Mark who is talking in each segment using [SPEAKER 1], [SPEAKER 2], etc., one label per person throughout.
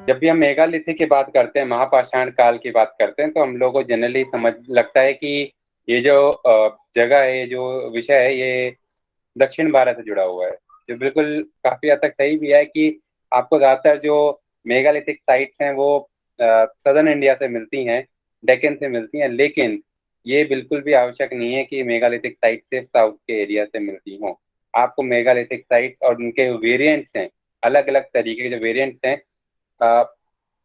[SPEAKER 1] जब भी हम मेगालिथिक की बात करते हैं, महापाषाण काल की बात करते हैं, तो हम लोगों को जनरली समझ लगता है कि ये जो जगह है, ये जो विषय है, ये दक्षिण भारत से जुड़ा हुआ है। जो बिल्कुल काफी हद तक सही भी है कि आपको ज्यादातर जो मेगालिथिक साइट्स हैं वो सदर्न इंडिया से मिलती हैं, डेक्कन से मिलती हैं। लेकिन ये बिल्कुल भी आवश्यक नहीं है कि मेगालिथिक साइट सिर्फ साउथ के एरिया से मिलती हों। आपको मेगालिथिक साइट्स और उनके वेरिएंट्स हैं, अलग अलग तरीके के जो वेरिएंट्स हैं, अ,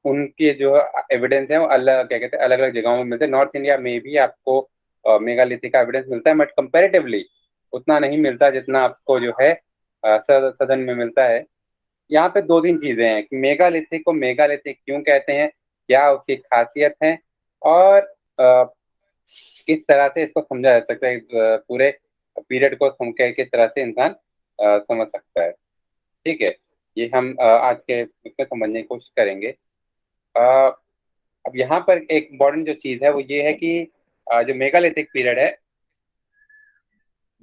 [SPEAKER 1] उनके जो एविडेंस है वो अलग, क्या कहते हैं, अलग अलग जगहों में मिलते हैं। नॉर्थ इंडिया में भी आपको मेगालिथिक का एविडेंस मिलता है, बट कंपैरेटिवली उतना नहीं मिलता जितना आपको जो है सदन में मिलता है। यहाँ पे दो तीन चीजें हैं कि मेगालिथिक को मेगालिथिक क्यों कहते हैं, क्या उसकी खासियत है, और किस तरह से इसको समझा जा सकता है। पूरे पीरियड को किस तरह से इंसान समझ सकता है। ठीक है, ये हम आज के इसमें समझने की कोशिश करेंगे। अ, अब यहाँ पर एक इम्पोर्टेंट जो चीज है वो ये है कि जो मेगालिथिक पीरियड है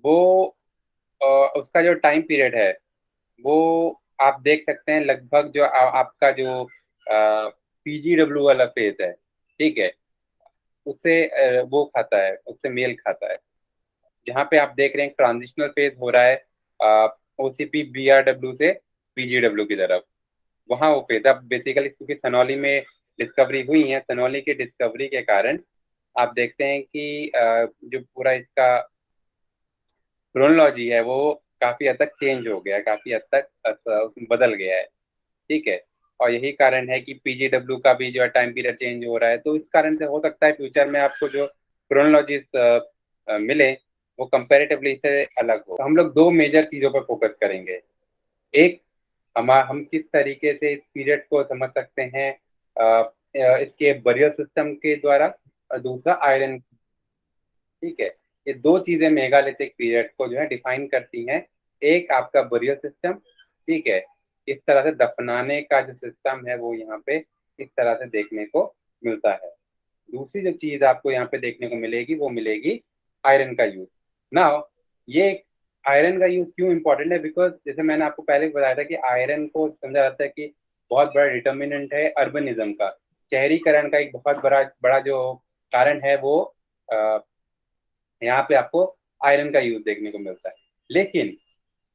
[SPEAKER 1] वो अ, उसका जो टाइम पीरियड है वो आप देख सकते हैं, लगभग जो आपका जो पीजीडब्ल्यू वाला फेज है, ठीक है, उससे वो खाता है, उससे मेल खाता है। जहाँ पे आप देख रहे हैं ट्रांजिशनल फेज हो रहा है ओसीपी बीआरडब्ल्यू से पीजीडब्ल्यू की तरफ, वहाँ वो फेज। अब बेसिकली क्योंकि सनौली में डिस्कवरी हुई है, सनौली की डिस्कवरी के कारण आप देखते हैं कि जो पूरा इसका क्रोनोलॉजी है वो काफी हद तक चेंज हो गया है, काफी हद तक बदल गया है। ठीक है, और यही कारण है कि पीजीडब्ल्यू का भी जो है टाइम पीरियड चेंज हो रहा है। तो इस कारण से हो सकता है फ्यूचर में आपको जो क्रोनोलॉजीज मिले वो कंपैरेटिवली से अलग हो। तो हम लोग दो मेजर चीजों पर फोकस करेंगे। एक, हम किस तरीके से इस पीरियड को समझ सकते हैं इसके बरियल सिस्टम के द्वारा, और दूसरा आयरन। ठीक है, ये दो चीजें मेगालिथिक पीरियड को जो है डिफाइन करती हैं। एक आपका बरियल सिस्टम, ठीक है, इस तरह से दफनाने का जो सिस्टम है वो यहाँ पे इस तरह से देखने को मिलता है। दूसरी जो चीज आपको यहाँ पे देखने को मिलेगी वो मिलेगी आयरन का यूज। नाउ ये आयरन का यूज क्यों इंपॉर्टेंट है, बिकॉज जैसे मैंने आपको पहले बताया था कि आयरन को समझा जाता है कि बहुत बड़ा डिटर्मिनेंट है अर्बनिज्म का। शहरीकरण का एक बहुत बड़ा बड़ा जो कारण है वो यहाँ पे आपको आयरन का यूज देखने को मिलता है। लेकिन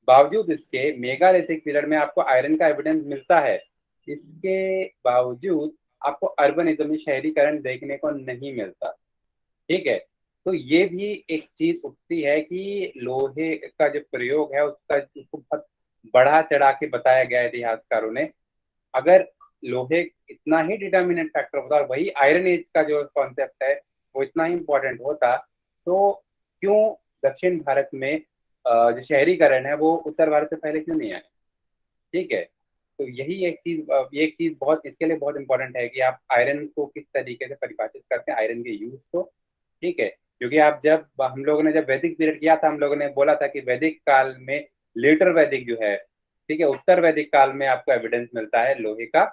[SPEAKER 1] बावजूद इसके मेगालिथिक पीरियड में आपको आयरन का एविडेंस मिलता है, इसके बावजूद आपको अर्बनिज्म में शहरीकरण देखने को नहीं मिलता। ठीक है, तो ये भी एक चीज उठती है कि लोहे का जो प्रयोग है उसका, उसको बहुत बढ़ा चढ़ा के बताया गया है इतिहासकारों ने। अगर लोहे इतना ही डिटर्मिनेंट फैक्टर होता और वही आयरन एज का जो कॉन्सेप्ट है वो इतना ही इंपॉर्टेंट होता, तो क्यों दक्षिण भारत में जो शहरीकरण है वो उत्तर भारत से पहले क्यों नहीं आया। ठीक है, तो यही एक चीज बहुत इसके लिए बहुत इंपॉर्टेंट है कि आप आयरन को किस तरीके से परिभाषित करते हैं, आयरन के यूज को। ठीक है, क्योंकि आप जब हम लोगों ने जब वैदिक पीरियड किया था, हम लोगों ने बोला था कि वैदिक काल में, लेटर वैदिक जो है, ठीक है, उत्तर वैदिक काल में आपको एविडेंस मिलता है लोहे का।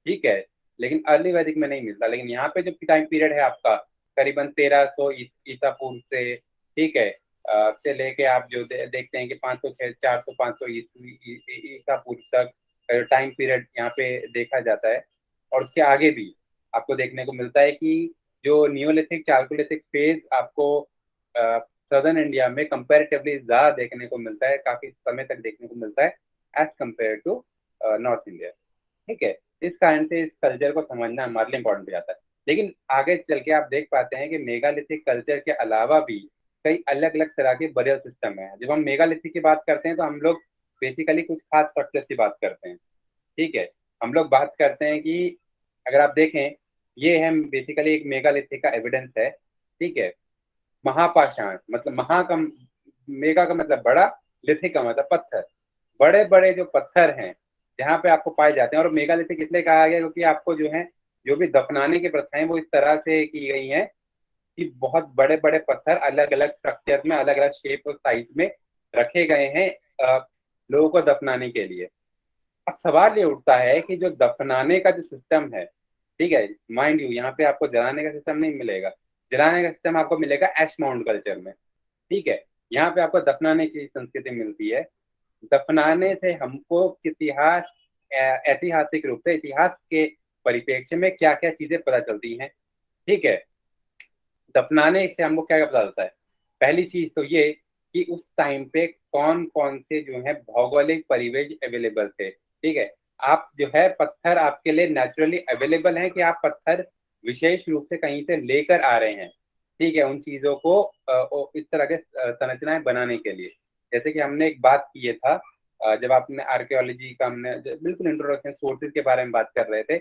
[SPEAKER 1] ठीक है, लेकिन अर्ली वैदिक में नहीं मिलता। लेकिन यहाँ पे जो टाइम पीरियड है आपका करीबन 1300 ईसा पूर्व से, ठीक है, से लेके आप जो देखते हैं कि 500 400 500 ईसा पूर्व तक टाइम पीरियड यहाँ पे देखा जाता है। और उसके आगे भी आपको देखने को मिलता है कि जो नियोलिथिक चाल्कोलिथिक फेज आपको सदर्न इंडिया में कंपैरेटिवली ज्यादा देखने को मिलता है, काफी समय तक देखने को मिलता है as compared to North India. ठीक है, इस कारण से इस कल्चर को समझना हमारे लिए इंपॉर्टेंट हो जाता है। लेकिन आगे चल के आप देख पाते हैं कि मेगालिथिक कल्चर के अलावा भी कई अलग अलग तरह के बरियल सिस्टम है। जब हम मेगालिथिक की बात करते हैं तो हम लोग बेसिकली कुछ खास स्ट्रक्चर्स की बात करते हैं। ठीक है, हम लोग बात करते हैं कि अगर आप देखें, ये है बेसिकली एक मेगालिथिक का एविडेंस है। ठीक है, महापाषाण मतलब महा का, मेगा का मतलब बड़ा, लिथिक का मतलब पत्थर। बड़े बड़े जो पत्थर हैं जहाँ पे आपको पाए जाते हैं, और मेगालिथिक इसलिए कहा गया क्योंकि आपको जो है जो भी दफनाने की प्रथाएं वो इस तरह से की गई हैं कि बहुत बड़े बड़े पत्थर अलग अलग स्ट्रक्चर में, अलग अलग शेप और साइज में रखे गए हैं लोगों को दफनाने के लिए। अब सवाल ये उठता है कि जो दफनाने का जो सिस्टम है, ठीक है, माइंड यू यहाँ पे आपको जलाने का सिस्टम नहीं मिलेगा। जलाने का सिस्टम आपको मिलेगा एश माउंट कल्चर में। ठीक है, यहाँ पे आपको दफनाने की संस्कृति मिलती है। दफनाने से हमको इतिहास, ऐतिहासिक रूप से इतिहास के परिप्रेक्ष्य में क्या क्या चीजें पता चलती हैं। ठीक है, दफनाने से हमको क्या क्या पता चलता है। पहली चीज तो ये कि उस टाइम पे कौन कौन से जो है भौगोलिक परिवेश अवेलेबल थे। ठीक है, आप जो है पत्थर आपके लिए नेचुरली अवेलेबल है कि आप पत्थर विशेष रूप से कहीं से लेकर आ रहे हैं। ठीक है, उन चीजों को इस तरह के संरचनाएं बनाने के लिए, जैसे कि हमने एक बात की ये था, जब आपने आर्कियोलॉजी का हमने बिल्कुल इंट्रोडक्शन सोर्सेज के बारे में बात कर रहे थे,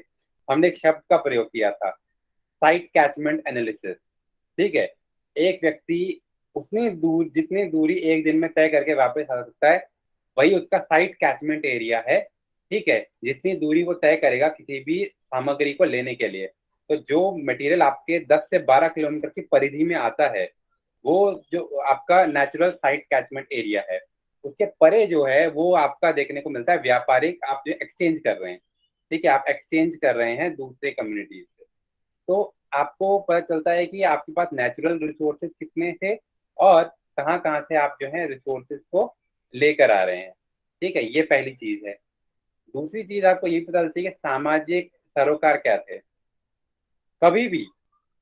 [SPEAKER 1] हमने एक शब्द का प्रयोग किया था, साइट कैचमेंट एनालिसिस। ठीक है, एक व्यक्ति उतनी दूर, जितनी दूरी एक दिन में तय करके वापस आ सकता है, वही उसका साइट कैचमेंट एरिया है। ठीक है, जितनी दूरी वो तय करेगा किसी भी सामग्री को लेने के लिए। तो जो मटेरियल आपके 10 से 12 किलोमीटर की परिधि में आता है, वो जो आपका नेचुरल साइट कैचमेंट एरिया है। उसके परे जो है वो आपका देखने को मिलता है व्यापारिक, आप जो एक्सचेंज कर रहे हैं। ठीक है, आप एक्सचेंज कर रहे हैं दूसरे कम्युनिटीज से। तो आपको पता चलता है कि आपके पास नेचुरल रिसोर्सेज कितने थे और कहाँ कहाँ से आप जो है रिसोर्सेज को लेकर आ रहे हैं। ठीक है, ये पहली चीज है। दूसरी चीज आपको ये पता चलती है कि सामाजिक सरोकार क्या थे। कभी भी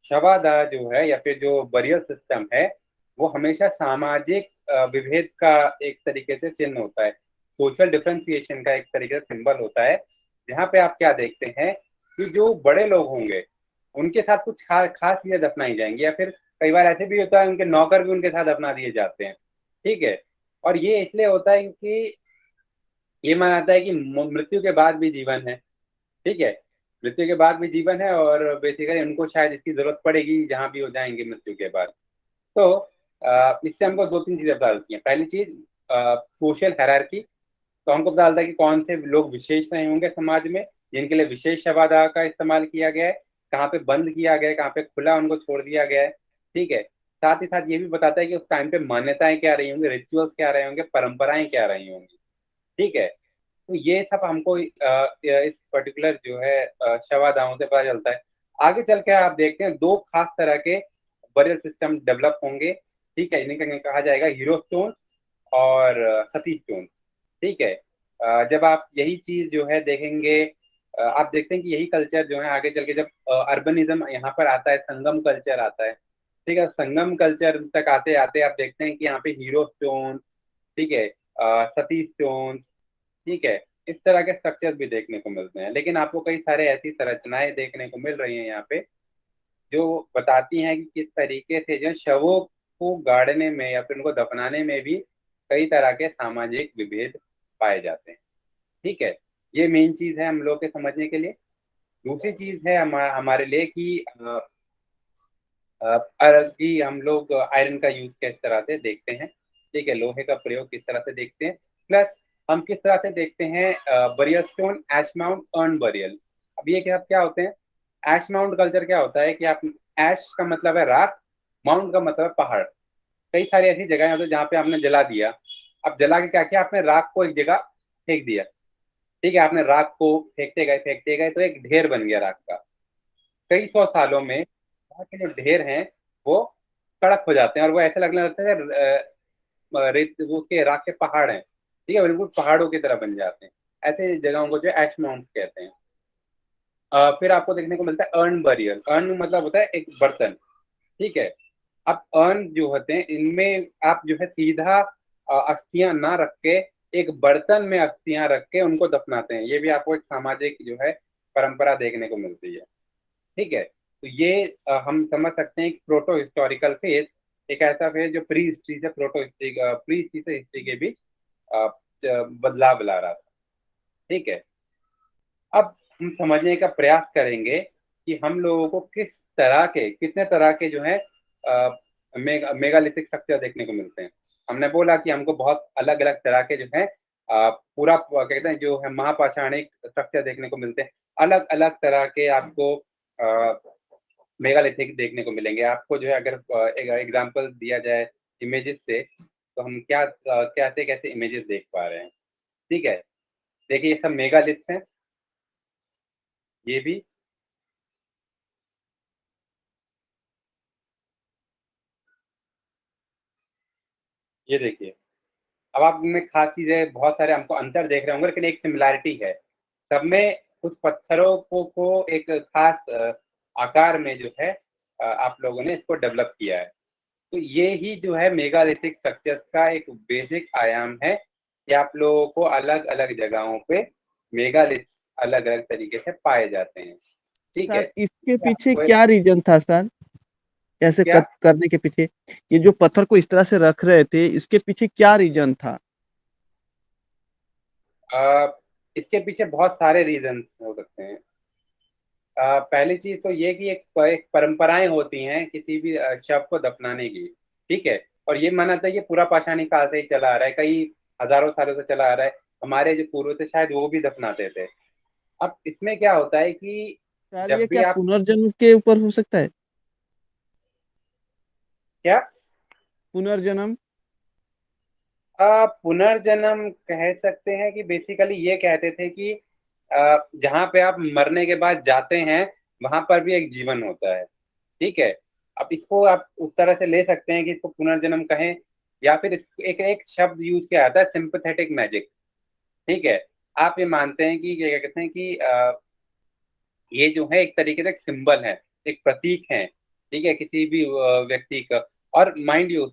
[SPEAKER 1] शवादा जो है या फिर जो बरियल सिस्टम है, वो हमेशा सामाजिक विभेद का एक तरीके से चिन्ह होता है, सोशल डिफरेंशिएशन का एक तरीके से सिंबल होता है। जहाँ पे आप क्या देखते हैं कि जो बड़े लोग होंगे उनके साथ कुछ खास चीजें दफनाई जाएंगी, या फिर कई बार ऐसे भी होता है उनके नौकर भी उनके साथ दफना दिए जाते हैं। ठीक है, और ये इसलिए होता है क्योंकि ये माना जाता है कि मृत्यु के बाद भी जीवन है। ठीक है, मृत्यु के बाद भी जीवन है और बेसिकली उनको शायद इसकी जरूरत पड़ेगी जहां भी हो जाएंगे मृत्यु के बाद। तो इससे हमको दो तीन चीजें पता चलती हैं। पहली चीज, सोशल हायरार्की। तो हमको पता चलता है कि कौन से लोग विशेष रहे होंगे समाज में, जिनके लिए विशेष शवादा का इस्तेमाल किया गया है, कहाँ पे बंद किया गया है, कहाँ पे खुला उनको छोड़ दिया गया है। ठीक है, साथ ही साथ ये भी बताता है कि उस टाइम पे मान्यताएं क्या रही होंगी, रिचुअल्स क्या रहे होंगे, परंपराएं क्या रही होंगी। ठीक है, तो ये सब हमको इस पर्टिकुलर जो है शवादाओं से पता चलता है। आगे चल के आप देखते हैं दो खास तरह के बरियल सिस्टम डेवलप होंगे। ठीक है, इन्हें कहा जाएगा हीरो स्टोन और सती स्टोन। ठीक है, जब आप यही चीज जो है देखेंगे, आप देखते हैं कि यही कल्चर जो है आगे चल के जब अर्बनिज्म यहाँ पर आता है, संगम कल्चर आता है। ठीक है, संगम कल्चर तक आते आते आप देखते हैं कि यहाँ पे हीरो स्टोन, ठीक है, सती स्टोन, ठीक है, इस तरह के स्ट्रक्चर भी देखने को मिलते हैं। लेकिन आपको कई सारे ऐसी संरचनाएं देखने को मिल रही हैं यहाँ पे, जो बताती हैं कि किस तरीके से जो शवों को गाड़ने में या फिर उनको दफनाने में भी कई तरह के सामाजिक विभेद पाए जाते हैं। ठीक है, ये मेन चीज है हम लोग के समझने के लिए। दूसरी चीज है हमारे लिए कि कि हम लोग आयरन का यूज किस तरह से देखते हैं। ठीक है, लोहे का प्रयोग किस तरह से देखते हैं, प्लस हम किस तरह से देखते हैं बरियल स्टोन, एश माउंट, अर्न बरियल। अब ये क्या क्या होते हैं। एश माउंट कल्चर क्या होता है कि आप, एश का मतलब है राख, माउंट का मतलब है पहाड़। कई सारी ऐसी जगह होती है जहाँ पे आपने जला दिया। अब जला के क्या किया आपने, राख को एक जगह फेंक दिया। ठीक है, आपने राख को फेंकते गए तो एक ढेर बन गया राख का। कई सौ सालों में वहाँ के जो ढेर हैं वो कड़क हो जाते हैं और वो ऐसे लगने लगता है रेत, वो उसके राख के पहाड़ हैं। ठीक है, बिल्कुल पहाड़ों की तरह बन जाते हैं। ऐसे जगहों को जो एश माउंट कहते हैं। फिर आपको देखने को मिलता है अर्न बरियल। अर्न मतलब होता है एक बर्तन। ठीक है, अब अर्न जो होते हैं इनमें आप जो है सीधा अस्थियां ना रख के एक बर्तन में अस्थियां रख के उनको दफनाते हैं। ये भी आपको एक सामाजिक जो है परंपरा देखने को मिलती है। ठीक है, तो ये हम समझ सकते हैं कि प्रोटो हिस्टोरिकल फेज एक ऐसा फेज जो प्री हिस्ट्री से प्रोटो हिस्ट्री, प्री हिस्ट्री से हिस्ट्री के बीच अ, बदलाव ला रहा था। ठीक है, अब हम समझने का प्रयास करेंगे कि हम लोगों को किस तरह के, कितने तरह के जो है मेगालिथिक स्ट्रक्चर देखने को मिलते हैं। हमने बोला कि हमको बहुत अलग अलग तरह के जो है पूरा कहते हैं जो है महापाषाणिक स्ट्रक्चर देखने को मिलते हैं। अलग अलग तरह के आपको मेगालिथिक देखने को मिलेंगे। आपको जो है अगर एक एग्जांपल दिया जाए इमेजेस से, तो हम क्या कैसे कैसे इमेजेस देख पा रहे हैं। ठीक है, देखिए ये सब मेगालिथ हैं। ये भी, ये देखिए, अब आप में खास चीजें बहुत सारे हमको अंतर देख रहे होंगे, लेकिन एक सिमिलैरिटी है सब में। कुछ पत्थरों को एक खास आकार में जो है आप लोगों ने इसको डेवलप किया है। तो ये ही जो है मेगालिथिक स्ट्रक्चर्स का एक बेसिक आयाम है कि आप लोगों को अलग अलग जगहों पे मेगालिथ अलग अलग तरीके से पाए जाते हैं। ठीक है,
[SPEAKER 2] सर इसके
[SPEAKER 1] ये
[SPEAKER 2] पीछे
[SPEAKER 1] आपको
[SPEAKER 2] क्या रीजन था सर, ऐसे
[SPEAKER 1] क्या
[SPEAKER 2] करने के पीछे? ये जो पत्थर को इस तरह से रख रहे थे, इसके पीछे क्या रीजन था?
[SPEAKER 1] अ, इसके पीछे बहुत सारे रीजन हो सकते हैं। पहली चीज तो ये कि एक परंपराएं होती हैं किसी भी शव को दफनाने की। ठीक है, और ये माना था ये पूरा पाषाणी काल से ही चला आ रहा है, कई हजारों सालों से चला आ रहा है। हमारे जो पूर्वज थे शायद वो भी दफनाते थे। अब इसमें क्या होता है कि
[SPEAKER 2] सर ये
[SPEAKER 1] जब भी
[SPEAKER 2] क्या
[SPEAKER 1] आप
[SPEAKER 2] पुनर्जन्म के ऊपर हो सकता है?
[SPEAKER 1] क्या
[SPEAKER 2] पुनर्जन्म।
[SPEAKER 1] पुनर्जन्म कह सकते हैं कि बेसिकली ये कहते थे कि जहाँ पे आप मरने के बाद जाते हैं वहां पर भी एक जीवन होता है। ठीक है, अब इसको आप उस तरह से ले सकते हैं कि इसको पुनर्जन्म कहें, या फिर इसको एक शब्द यूज किया जाता है सिंपथेटिक मैजिक। ठीक है, आप ये मानते हैं कि क्या कहते हैं कि ये जो है एक तरीके से एक सिंबल है, एक प्रतीक है। ठीक है, किसी भी व्यक्ति का। और माइंड यू,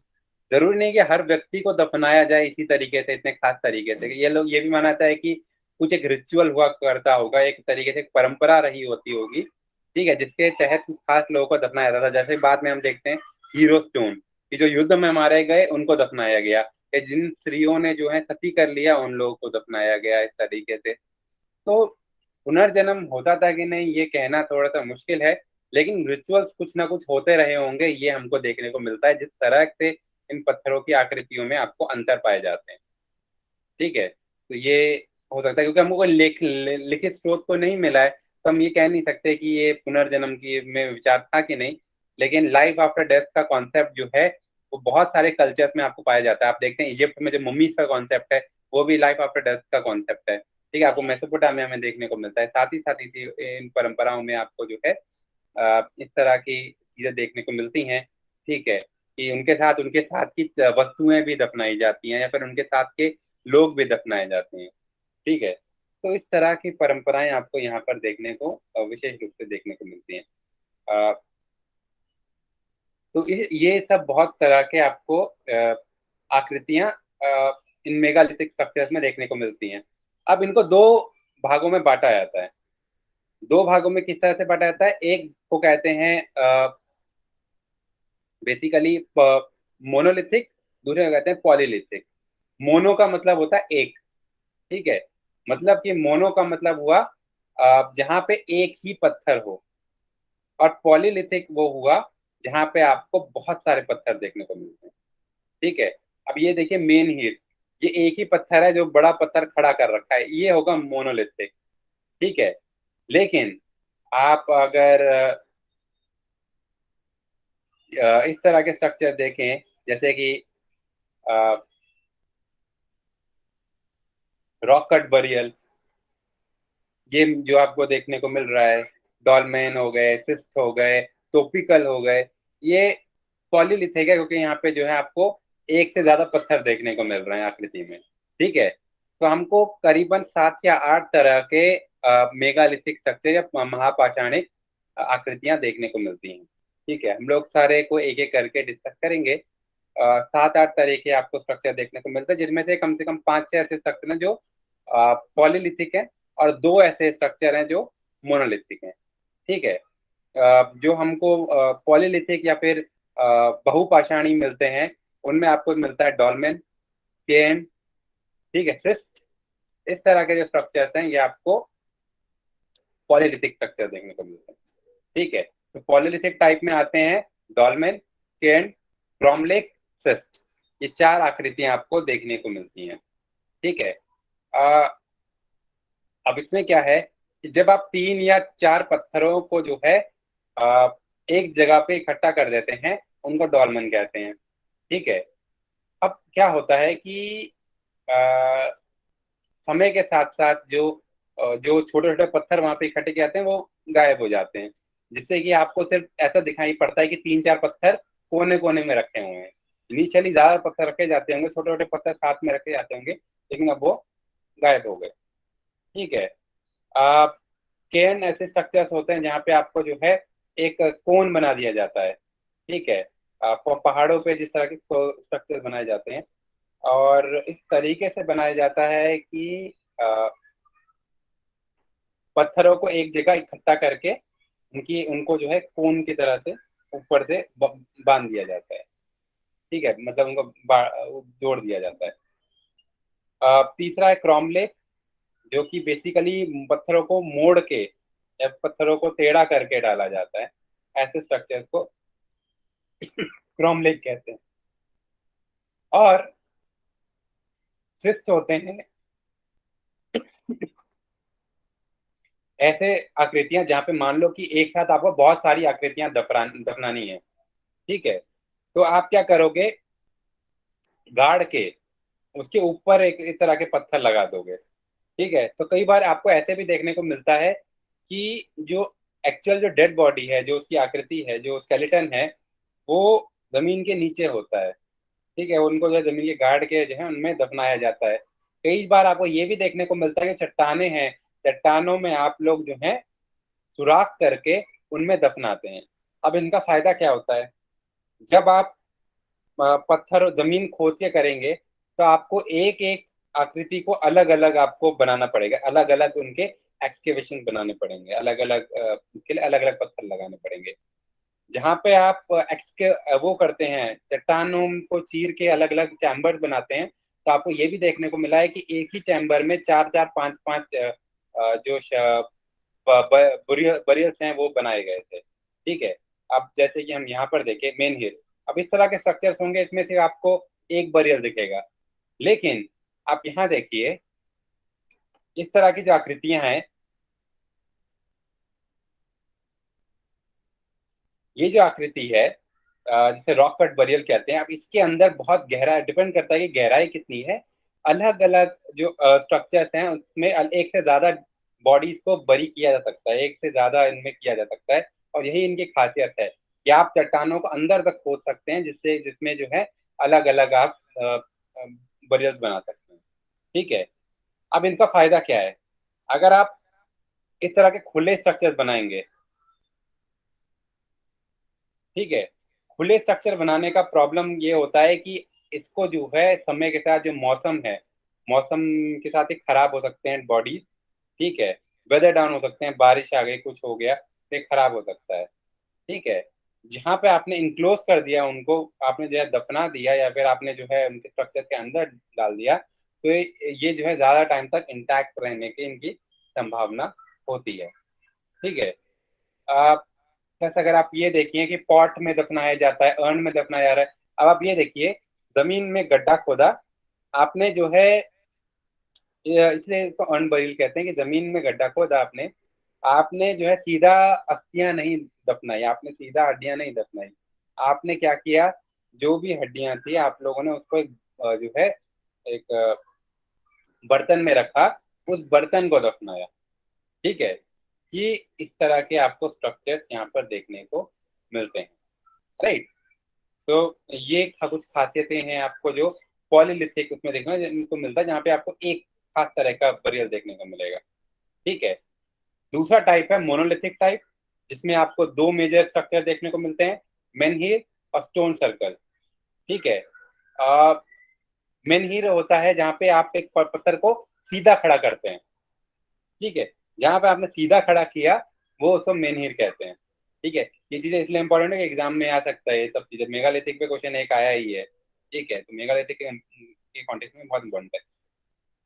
[SPEAKER 1] जरूरी नहीं कि हर व्यक्ति को दफनाया जाए इसी तरीके से, इतने खास तरीके से। ये लोग ये भी मानता है कि कुछ एक रिचुअल हुआ करता होगा, एक तरीके से एक परंपरा रही होती होगी। ठीक है, जिसके तहत कुछ खास लोगों को दफनाया जाता था। जैसे बाद में हम देखते हैं हीरो स्टोन, कि जो युद्ध में मारे गए उनको दफनाया गया, कि जिन स्त्रियों ने जो है सती कर लिया उन लोगों को दफनाया गया इस तरीके से। तो पुनर्जन्म होता था कि नहीं ये कहना थोड़ा सा मुश्किल है, लेकिन रिचुअल्स कुछ ना कुछ होते रहे होंगे, ये हमको देखने को मिलता है जिस तरह से इन पत्थरों की आकृतियों में आपको अंतर पाए जाते हैं। ठीक है, तो ये हो सकता है क्योंकि हमको कोई लिखित स्रोत तो नहीं मिला है, तो हम ये कह नहीं सकते कि ये पुनर्जन्म की में विचार था कि नहीं। लेकिन लाइफ आफ्टर डेथ का कॉन्सेप्ट जो है वो बहुत सारे कल्चर्स में आपको पाया जाता है। आप देखते हैं इजिप्ट में जो मम्मीज का कॉन्सेप्ट है वो भी लाइफ आफ्टर डेथ का कॉन्सेप्ट है। ठीक है, आपको मेसोपोटामिया में देखने को मिलता है। साथ इसी इन परंपराओं में आपको जो है इस तरह की चीजें देखने को मिलती हैं। ठीक है, कि उनके साथ की वस्तुएं भी दफनाई जाती हैं या फिर उनके साथ के लोग भी दफनाए जाते हैं। ठीक है, तो इस तरह की परंपराएं आपको यहाँ पर देखने को विशेष रूप से देखने को मिलती हैं। अ, तो ये सब बहुत तरह के आपको आकृतियां इन मेगालिथिक स्ट्रक्चर्स में देखने को मिलती हैं। अब इनको दो भागों में बांटा जाता है। दो भागों में किस तरह से बांटा जाता है, एक को कहते हैं बेसिकली मोनोलिथिक, दूसरे को कहते हैं पॉलीलिथिक। मोनो का मतलब होता है एक। ठीक है, मतलब कि मोनो का मतलब हुआ जहां पे एक ही पत्थर हो। और पॉलीलिथिक वो हुआ जहां पे आपको बहुत सारे पत्थर देखने को मिलते हैं। ठीक है, अब ये देखिए मेन हीर, ये एक ही पत्थर है जो बड़ा पत्थर खड़ा कर रखा है, ये होगा मोनोलिथिक। ठीक है, लेकिन आप अगर इस तरह के स्ट्रक्चर देखें, जैसे कि रॉक कट बरियल, ये जो आपको देखने को मिल रहा है, डॉलमेन हो गए, सिस्ट हो गए, टोपिकल हो गए, ये पॉलीलिथिक है क्योंकि यहाँ पे जो है आपको एक से ज्यादा पत्थर देखने को मिल रहे हैं आकृति में। ठीक है, तो हमको करीबन 7 या 8 तरह के मेगालिथिक स्ट्रक्चर या महापाषाणिक आकृतियां देखने को मिलती हैं। ठीक है, हम लोग सारे को एक एक करके डिस्कस करेंगे। 7 8 तरह के आपको स्ट्रक्चर देखने को मिलते हैं, जिनमें से कम 5 6 ऐसे स्ट्रक्चर हैं जो पॉलीलिथिक हैं, और दो ऐसे स्ट्रक्चर हैं जो मोनोलिथिक हैं। ठीक है, जो हमको पॉलीलिथिक या फिर बहुपाषाणी मिलते हैं, उनमें आपको मिलता है डॉलमेन, केन, ठीक है, सिस्ट। इस तरह के जो स्ट्रक्चर्स हैं ये आपको पॉलीलिथिक स्ट्रक्चर देखने को मिलते हैं। ठीक है, तो पॉलीलिथिक टाइप में आते हैं डॉलमेन, केन, क्रोमलेख, सिस्ट। ये 4 आकृतियां आपको देखने को मिलती हैं। ठीक है, अ, अब इसमें क्या है कि जब आप 3 या 4 पत्थरों को जो है आ, एक जगह पे इकट्ठा कर देते हैं, उनको डॉलमेन कहते हैं। ठीक है, अब क्या होता है कि आ, समय के साथ साथ जो छोटे छोटे पत्थर वहां पे इकट्ठे किए जाते हैं वो गायब हो जाते हैं, जिससे कि आपको सिर्फ ऐसा दिखाई पड़ता है कि 3 4 पत्थर कोने कोने में रखे हुए हैं। इनिशियली ज्यादा पत्थर रखे जाते होंगे, छोटे छोटे पत्थर साथ में रखे जाते होंगे, लेकिन अब वो गायब हो गए। ठीक है, केन ऐसे स्ट्रक्चर्स होते हैं जहाँ पे आपको जो है एक कोन बना दिया जाता है, ठीक है। पहाड़ों पे जिस तरह के स्ट्रक्चर बनाए जाते हैं, और इस तरीके से बनाया जाता है कि पत्थरों को एक जगह इकट्ठा करके उनकी उनको जो है कोन की तरह से ऊपर से बांध दिया जाता है, ठीक है, मतलब उनको जोड़ दिया जाता है। तीसरा है क्रॉमलेक, जो कि बेसिकली पत्थरों को मोड़ के या पत्थरों को टेढ़ा करके डाला जाता है, ऐसे स्ट्रक्चर्स को क्रॉमलेक कहते हैं। और सिस्ट होते हैं ऐसे आकृतियां जहां पे मान लो कि एक साथ आपको बहुत सारी आकृतियां दफनानी है, ठीक है। तो आप क्या करोगे, गाड़ के उसके ऊपर एक इस तरह के पत्थर लगा दोगे, ठीक है। तो कई बार आपको ऐसे भी देखने को मिलता है कि जो एक्चुअल जो डेड बॉडी है, जो उसकी आकृति है, जो स्केलेटन है, वो जमीन के नीचे होता है, ठीक है। उनको जो है जमीन के गाड़ के जो है उनमें दफनाया जाता है। कई बार आपको ये भी देखने को मिलता है कि चट्टाने हैं, चट्टानों में आप लोग जो है सुराख करके उनमें दफनाते हैं। अब इनका फायदा क्या होता है, जब आप पत्थर जमीन खोद के करेंगे तो आपको एक एक आकृति को अलग अलग आपको बनाना पड़ेगा, अलग अलग उनके एक्सकेवेशन बनाने पड़ेंगे, अलग अलग के लिए अलग अलग पत्थर लगाने पड़ेंगे। जहाँ पे आप एक्सके वो करते हैं, चट्टानों को चीर के अलग अलग चैम्बर बनाते हैं, तो आपको ये भी देखने को मिला है कि एक ही चैम्बर में चार चार पांच पांच जो बरियल्स हैं वो बनाए गए थे, ठीक है। अब जैसे कि हम यहाँ पर देखें मेन हिल, अब इस तरह के स्ट्रक्चर्स होंगे, इसमें से आपको एक बरियल दिखेगा। लेकिन आप यहाँ देखिए, इस तरह की जो आकृतियां हैं, ये जो आकृति है जिसे रॉक कट बरियल कहते हैं, अब इसके अंदर बहुत गहरा डिपेंड करता है कि गहराई कितनी है। अलग अलग जो स्ट्रक्चर्स हैं उसमें एक से ज्यादा बॉडीज को बरी किया जा सकता है, एक से ज्यादा इनमें किया जा सकता है। और यही इनकी खासियत है कि आप चट्टानों को अंदर तक खोद सकते हैं, जिससे जिसमें जो है अलग अलग आप बरियल्स बना सकते हैं, ठीक है। अब इनका फायदा क्या है, अगर आप इस तरह के खुले स्ट्रक्चर्स बनाएंगे, ठीक है। खुले स्ट्रक्चर बनाने का प्रॉब्लम ये होता है कि इसको जो है समय के साथ जो मौसम है, मौसम के साथ ही खराब हो सकते हैं बॉडीज, ठीक है। वेदर डाउन हो सकते हैं, बारिश आ गई, कुछ हो गया तो ये खराब हो सकता है, ठीक है। जहाँ पे आपने इंक्लोज कर दिया उनको, आपने जो है दफना दिया या फिर आपने जो है उनके स्ट्रक्चर के अंदर डाल दिया, तो ये जो है ज्यादा टाइम तक इंटैक्ट रहने की इनकी संभावना होती है, ठीक है। आप बस अगर आप ये देखिए कि पॉट में दफनाया जाता है, अर्न में दफनाया जा रहा है। अब आप ये देखिए, जमीन में गड्ढा खोदा आपने जो है, इसलिए इसको अर्न बरील कहते हैं कि जमीन में गड्ढा खोदा आपने, आपने जो है सीधा अस्थियां नहीं दफनाई, आपने सीधा हड्डियां नहीं दफनाई। आपने क्या किया, जो भी हड्डियां थी आप लोगों ने उसको एक जो है एक बर्तन में रखा, उस बर्तन को दफनाया, ठीक है। कि इस तरह के आपको स्ट्रक्चर्स यहाँ पर देखने को मिलते हैं, राइट। सो ये कुछ खासियतें हैं आपको जो पॉलीलिथिक उसमें देखने को मिलता है, जहाँ पे आपको एक खास तरह का बरियल देखने को मिलेगा, ठीक है। दूसरा टाइप है मोनोलिथिक टाइप, जिसमें आपको दो मेजर स्ट्रक्चर देखने को मिलते हैं, मेनहीर और स्टोन सर्कल, ठीक है। मेनहीर होता है जहाँ पे आप एक पत्थर को सीधा खड़ा करते हैं, ठीक है। जहां पे आपने सीधा खड़ा किया वो उसको मेनहीर कहते हैं, ठीक है। ये चीजें इसलिए इंपॉर्टेंट है कि एग्जाम में आ सकता है, ये सब चीजें मेगालिथिक पे क्वेश्चन एक आया ही है, ठीक है। तो मेगालिथिक के कॉन्टेक्स्ट में बहुत इंपॉर्टेंट है।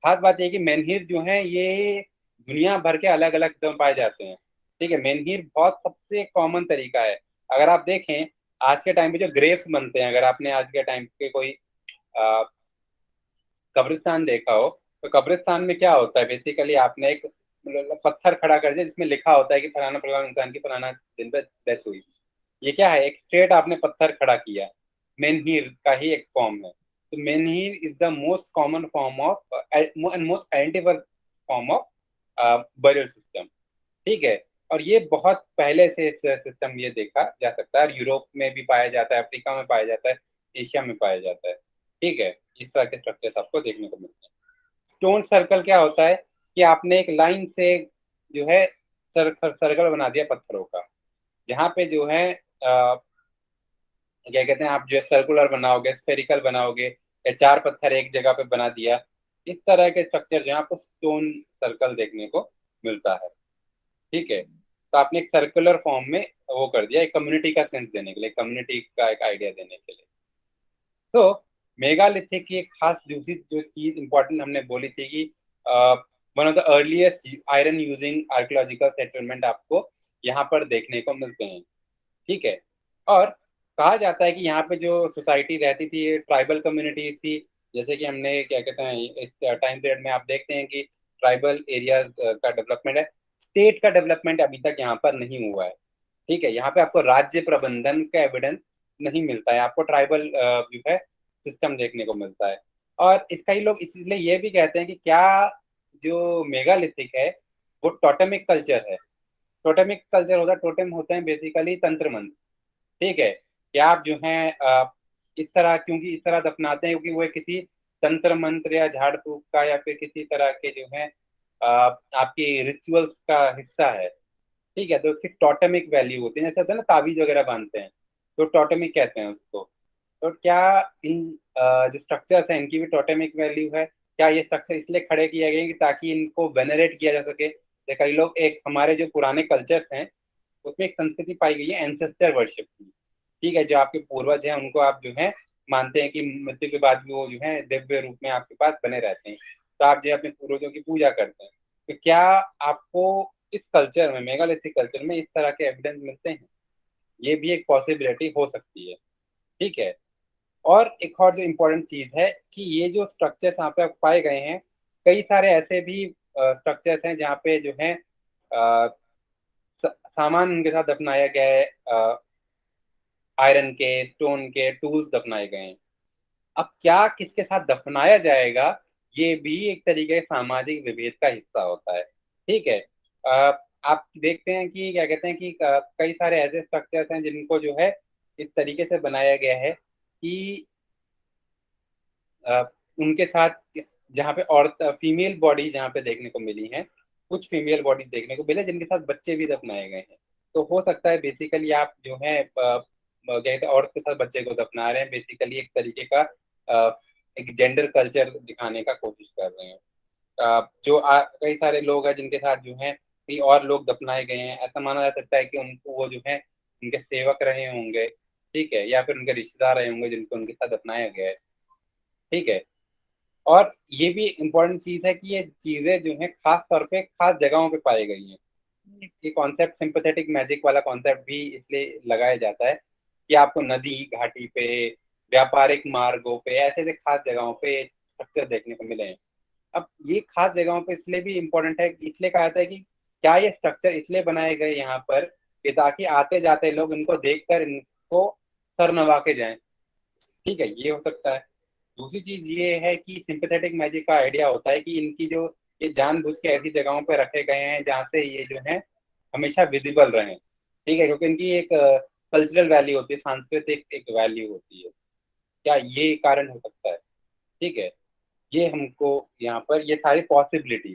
[SPEAKER 1] खास बात ये है कि मेनहीर जो है ये दुनिया भर के अलग अलग जगह पाए जाते हैं, ठीक है। मेनहीर बहुत सबसे कॉमन तरीका है। अगर आप देखें आज के टाइम पे जो ग्रेव्स बनते हैं, अगर आपने आज के टाइम पे कोई कब्रिस्तान देखा हो, तो कब्रिस्तान में क्या होता है, बेसिकली आपने एक मतलब पत्थर खड़ा कर दिया जिसमें लिखा होता है कि फलाना फलाना इंसान की फलाना दिन पे डेथ हुई। ये क्या है, एक स्ट्रेट आपने पत्थर खड़ा किया, मेनहीर का ही एक फॉर्म है। तो मेनहीर is the most common form of and most identified form of burial system, ठीक है। और ये बहुत पहले से सिस्टम ये देखा जा सकता है, यूरोप में भी पाया जाता है, अफ्रीका में पाया जाता है, एशिया में पाया जाता है, ठीक है। इस तरह के स्ट्रक्चर्स आपको देखने को मिलते हैं। स्टोन सर्कल क्या होता है कि आपने एक लाइन से जो है सर्कल बना दिया पत्थरों का, जहाँ पे जो है क्या कहते हैं, आप जो है सर्कुलर बनाओगे, स्फेरिकल बनाओगे, या चार पत्थर एक जगह पे बना दिया, इस तरह के स्ट्रक्चर जो है आपको स्टोन सर्कल देखने को मिलता है। ठीक है, तो आपने एक सर्कुलर फॉर्म में वो कर दिया, एक कम्युनिटी का सेंस देने के लिए, कम्युनिटी का एक आइडिया देने के लिए। तो मेगालिथिक की एक खास दूसरी जो चीज इंपॉर्टेंट हमने बोली थी कि one of the earliest iron using archaeological settlement आपको यहाँ पर देखने को मिलते हैं। ठीक है, और कहा जाता है कि यहाँ पे जो सोसाइटी रहती थी, ये ट्राइबल कम्युनिटी थी। जैसे कि हमने क्या कहते हैं, इस टाइम पीरियड में आप देखते हैं कि ट्राइबल एरियाज का डेवलपमेंट है, स्टेट का डेवलपमेंट अभी तक यहाँ पर नहीं हुआ है। ठीक है, यहाँ पे आपको राज्य प्रबंधन का एविडेंस नहीं मिलता है, आपको ट्राइबल जो है सिस्टम देखने को मिलता है। और इसका ही लोग इसलिए ये भी कहते हैं कि क्या जो मेगालिथिक है वो टोटेमिक कल्चर है। टोटेमिक कल्चर होता है, टोटेम होते हैं बेसिकली तंत्र मंत्र। ठीक है, कि आप जो है इस तरह, क्योंकि इस तरह दफनाते हैं क्योंकि वो किसी तंत्र मंत्र या झाड़ फूक का या फिर किसी तरह के जो है आपकी रिचुअल्स का हिस्सा है। ठीक है, तो उसकी टोटेमिक वैल्यू होती है, जैसे होता है ना ताबीज वगैरह बांधते हैं, तो टोटेमिक कहते हैं उसको। तो क्या इन जो स्ट्रक्चर्स हैं इनकी भी टोटेमिक वैल्यू है? क्या ये स्ट्रक्चर इसलिए खड़े किए गए हैं कि ताकि इनको वेनरेट किया जा सके? जैसे कई लोग, एक हमारे जो पुराने कल्चर्स हैं उसमें एक संस्कृति पाई गई है एंसेस्टर वर्शिप की। ठीक है, जो आपके पूर्वज हैं उनको आप जो है मानते हैं कि मृत्यु के बाद भी वो जो है दिव्य रूप में आपके पास बने रहते हैं, तो आप जो है अपने पूर्वजों की पूजा करते हैं। तो क्या आपको इस कल्चर में, मेगालिथिक कल्चर में, इस तरह के एविडेंस मिलते हैं? ये भी एक पॉसिबिलिटी हो सकती है। ठीक है, और एक और जो इम्पोर्टेंट चीज है कि ये जो स्ट्रक्चर्स यहाँ पे पाए गए हैं, कई सारे ऐसे भी स्ट्रक्चर्स हैं जहाँ पे जो है अ, सामान उनके साथ दफनाया गया है, आयरन के, स्टोन के टूल्स दफनाए गए हैं। अब क्या किसके साथ दफनाया जाएगा, ये भी एक तरीके से सामाजिक विभेद का हिस्सा होता है। ठीक है, आप देखते हैं कि क्या कहते हैं कि कई सारे ऐसे स्ट्रक्चर्स हैं जिनको जो है इस तरीके से बनाया गया है कि अ, उनके साथ, जहाँ पे औरत फीमेल बॉडी जहाँ पे देखने को मिली है, कुछ फीमेल बॉडी देखने को मिले जिनके साथ बच्चे भी दफनाए गए हैं। तो हो सकता है बेसिकली आप जो है क्या कहते हैं, औरत के साथ बच्चे को दफना रहे हैं, बेसिकली एक तरीके का एक जेंडर कल्चर दिखाने का कोशिश कर रहे हैं। जो कई सारे लोग हैं जिनके साथ जो है कई और लोग दफनाए गए हैं, ऐसा माना जा सकता है कि उनको वो जो है उनके सेवक रहे होंगे। ठीक है, या फिर उनके रिश्तेदार रहे होंगे जिनको उनके साथ दफनाया गया है। ठीक है, और ये भी इम्पोर्टेंट चीज है कि ये चीजें जो है खास तौर पे खास जगहों पे पाई गई हैं। ये कॉन्सेप्ट सिंपथेटिक मैजिक वाला कॉन्सेप्ट भी इसलिए लगाया जाता है कि आपको नदी घाटी पे, व्यापारिक मार्गों पे, ऐसे ऐसे खास जगहों पे स्ट्रक्चर देखने को मिले हैं। अब ये खास जगहों पे इसलिए भी इम्पोर्टेंट है, इसलिए कहा जाता है कि क्या ये स्ट्रक्चर इसलिए बनाए गए यहाँ पर कि ताकि आते जाते लोग इनको देखकर इनको सर नवा के जाएं। ठीक है, ये हो सकता है। दूसरी चीज ये है कि सिंपैथेटिक मैजिक का आइडिया होता है कि इनकी जो, ये जानबूझ के ऐसी जगहों पे रखे गए हैं जहाँ से ये जो है हमेशा विजिबल रहे। ठीक है, क्योंकि इनकी एक कल्चरल वैल्यू होती है, सांस्कृतिक एक वैल्यू होती है। क्या ये कारण हो सकता है? ठीक है, ये हमको यहाँ पर ये सारी पॉसिबिलिटी।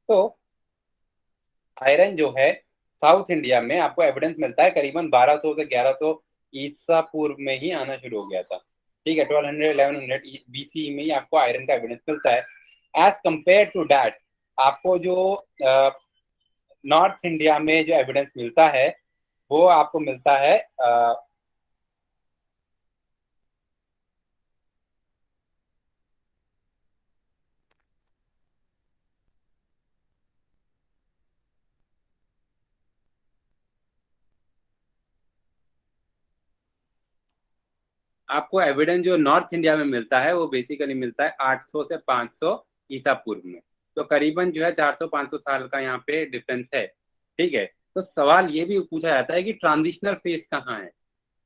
[SPEAKER 1] तो आयरन जो है साउथ इंडिया में आपको एविडेंस मिलता है करीबन 1200 से 1100 ईसा पूर्व में ही आना शुरू हो गया था। ठीक है, 1200 1100 बीसी में ही आपको आयरन का एविडेंस मिलता है। एज कंपेयर टू दैट, आपको जो नॉर्थ इंडिया में जो एविडेंस मिलता है वो आपको मिलता है आपको एविडेंस जो नॉर्थ इंडिया में मिलता है वो बेसिकली मिलता है 800 से 500 ईसा पूर्व में। तो करीबन जो है 400-500 साल का यहाँ पे डिफरेंस है। ठीक है, तो सवाल ये भी पूछा जाता है कि ट्रांजिशनल फेज कहाँ है,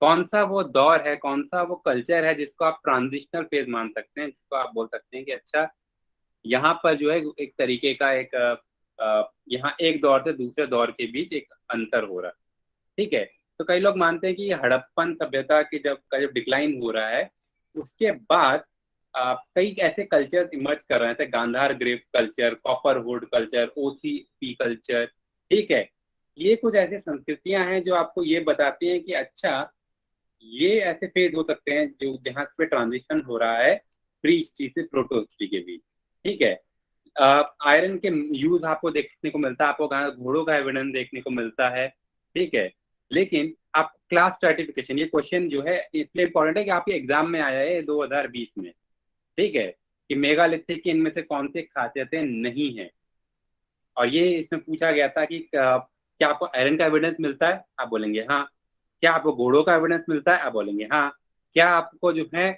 [SPEAKER 1] कौन सा वो दौर है, कौन सा वो कल्चर है जिसको आप ट्रांजिशनल फेज मान सकते हैं, जिसको आप बोल सकते हैं कि अच्छा यहाँ पर जो है एक तरीके का एक यहाँ एक दौर से दूसरे दौर के बीच एक अंतर हो रहा है। ठीक है, तो कई लोग मानते हैं कि हड़प्पन सभ्यता की जब डिक्लाइन हो रहा है उसके बाद कई ऐसे कल्चर इमर्ज कर रहे हैं, जैसे Gandhara grave culture, copper hoard culture, OCP culture. ठीक है। ये कुछ ऐसी संस्कृतियां हैं जो आपको ये बताती हैं कि अच्छा, ये ऐसे फेज हो सकते हैं जो जहां पे ट्रांजिशन हो रहा है प्री हिस्ट्री से प्रोटो हिस्ट्री के बीच। ठीक है। आयरन के यूज आपको देखने को मिलता है, आपको घोड़ों का एविडेंस देखने को मिलता है। ठीक है। लेकिन आप क्लास स्ट्रेटिफिकेशन, ये क्वेश्चन जो है इसलिए इंपॉर्टेंट है कि आपके एग्जाम में आया है 2020 में। ठीक है। कि मेगालिथिक की इनमें से कौन सी खासियतें नहीं है। और ये इसमें पूछा गया था कि क्या आपको आयरन का एविडेंस मिलता है, आप बोलेंगे हाँ। क्या आपको घोड़ों का एविडेंस मिलता है, आप बोलेंगे हाँ। क्या आपको जो है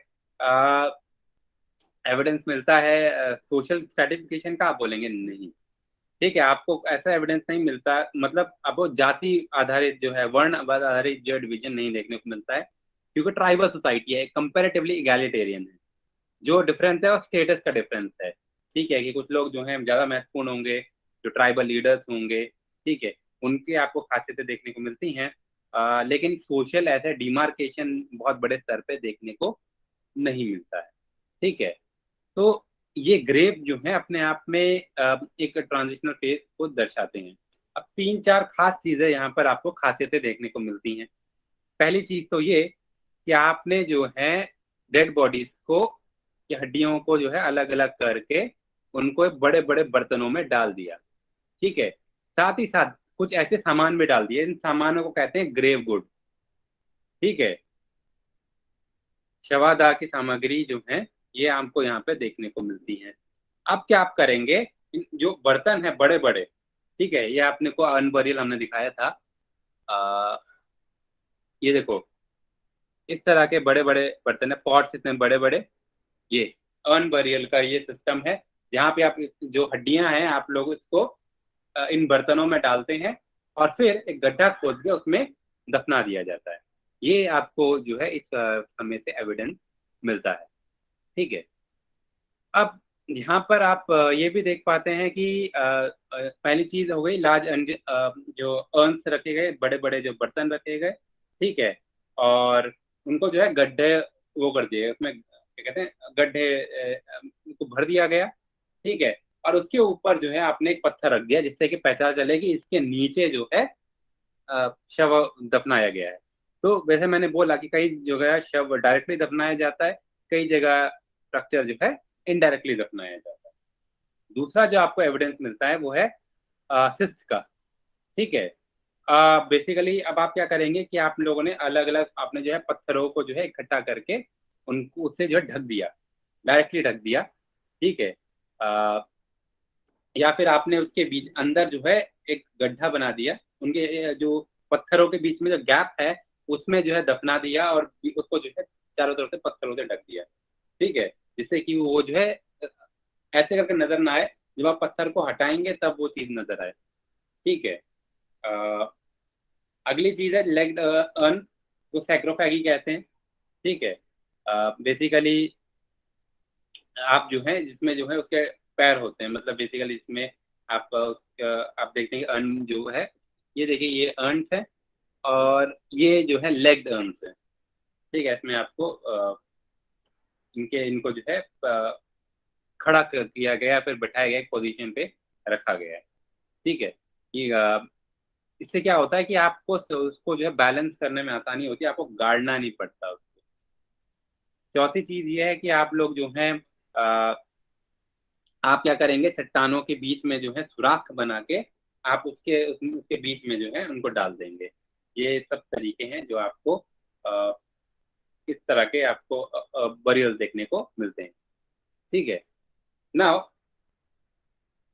[SPEAKER 1] एविडेंस मिलता है सोशल स्ट्रेटिफिकेशन का, आप बोलेंगे नहीं। ठीक है। आपको ऐसा एविडेंस नहीं मिलता, मतलब आपको जाति आधारित जो है, वर्ण आधारित जो डिवीजन नहीं देखने को मिलता है, क्योंकि ट्राइबल सोसाइटी है, कंपेरेटिवली इगैलिटेरियन है। जो डिफरेंस है वो स्टेटस का डिफरेंस है। ठीक है। कि कुछ लोग जो है ज्यादा महत्वपूर्ण होंगे, जो ट्राइबल लीडर्स होंगे, ठीक है, उनके आपको खासियतें देखने को मिलती हैं। लेकिन सोशल ऐसे डिमार्केशन बहुत बड़े स्तर पे देखने को नहीं मिलता है। ठीक है। तो ये ग्रेव जो है अपने आप में एक ट्रांजिशनल फेज को दर्शाते हैं। अब तीन चार खास चीजें यहाँ पर आपको खासियतें देखने को मिलती हैं। पहली चीज तो ये कि आपने जो है डेड बॉडीज को या हड्डियों को जो है अलग अलग करके उनको बड़े बड़े बर्तनों में डाल दिया। ठीक है। साथ ही साथ कुछ ऐसे सामान भी डाल दिए, इन सामानों को कहते हैं ग्रेव गुड। ठीक है। शवादा की सामग्री जो है ये आपको यहाँ पे देखने को मिलती है। अब क्या आप करेंगे, जो बर्तन है बड़े बड़े, ठीक है, ये आपने को अनबरियल हमने दिखाया था। आ, ये देखो, इस तरह के बड़े बड़े बर्तन है, पॉट्स इतने बड़े बड़े, ये अनबरियल का ये सिस्टम है, जहाँ पे आप जो हड्डियां हैं आप लोग इसको इन बर्तनों में डालते हैं और फिर एक गड्ढा खोद के उसमें दफना दिया जाता है। ये आपको जो है इस समय से एविडेंस मिलता है। ठीक है। अब यहाँ पर आप ये भी देख पाते हैं कि पहली चीज हो गई लार्ज, जो अर्न्स रखे गए, बड़े बड़े जो बर्तन रखे गए। ठीक है। और उनको जो है गड्ढे वो कर दिए, उसमें क्या कहते हैं गड्ढे उनको भर दिया गया। ठीक है। और उसके ऊपर जो है आपने एक पत्थर रख दिया जिससे कि पहचान चले कि इसके नीचे जो है शव दफनाया गया है। तो वैसे मैंने बोला कि कई जगह शव डायरेक्टली दफनाया जाता है, कई जगह स्ट्रक्चर जो है इनडायरेक्टली दफनाया जाता है। दूसरा जो आपको एविडेंस मिलता है वो है सिस्ट का। ठीक है। बेसिकली अब आप क्या करेंगे कि आप लोगों ने अलग अलग आपने जो है पत्थरों को जो है इकट्ठा करके उनको उससे जो है ढक दिया, डायरेक्टली ढक दिया। ठीक है। आ, या फिर आपने उसके बीच अंदर जो है एक गड्ढा बना दिया, उनके जो पत्थरों के बीच में जो गैप है उसमें जो है दफना दिया और उसको जो है चारों तरफ से पत्थरों से ढक दिया। ठीक है। जिससे कि वो जो है ऐसे करके नजर ना आए, जब आप पत्थर को हटाएंगे तब वो चीज नजर आए। ठीक है। अ, अगली चीज है लेग्ड अर्न, तो सैक्रोफैगी कहते हैं। ठीक है। बेसिकली आप जो है जिसमें जो है उसके पैर होते हैं, मतलब बेसिकली इसमें आप देखते हैं कि अर्न जो है, ये देखिए ये अर्न्स है और ये जो है लेग्ड अर्न्स है। ठीक है। इसमें आपको इनको जो है खड़ा किया गया, फिर बैठाया गया, एक पोजीशन पे रखा गया है। ठीक है। ये इससे क्या होता है कि आपको उसको जो है बैलेंस करने में आसानी होती है, आपको गाड़ना नहीं पड़ता उसको। चौथी चीज ये है कि आप लोग जो है आप क्या करेंगे, चट्टानों के बीच में जो है सुराख बना के आप उसके बीच में जो है उनको डाल देंगे। ये सब तरीके हैं जो आपको आ, इस तरह के आपको बरियल देखने को मिलते हैं। ठीक है। नाउ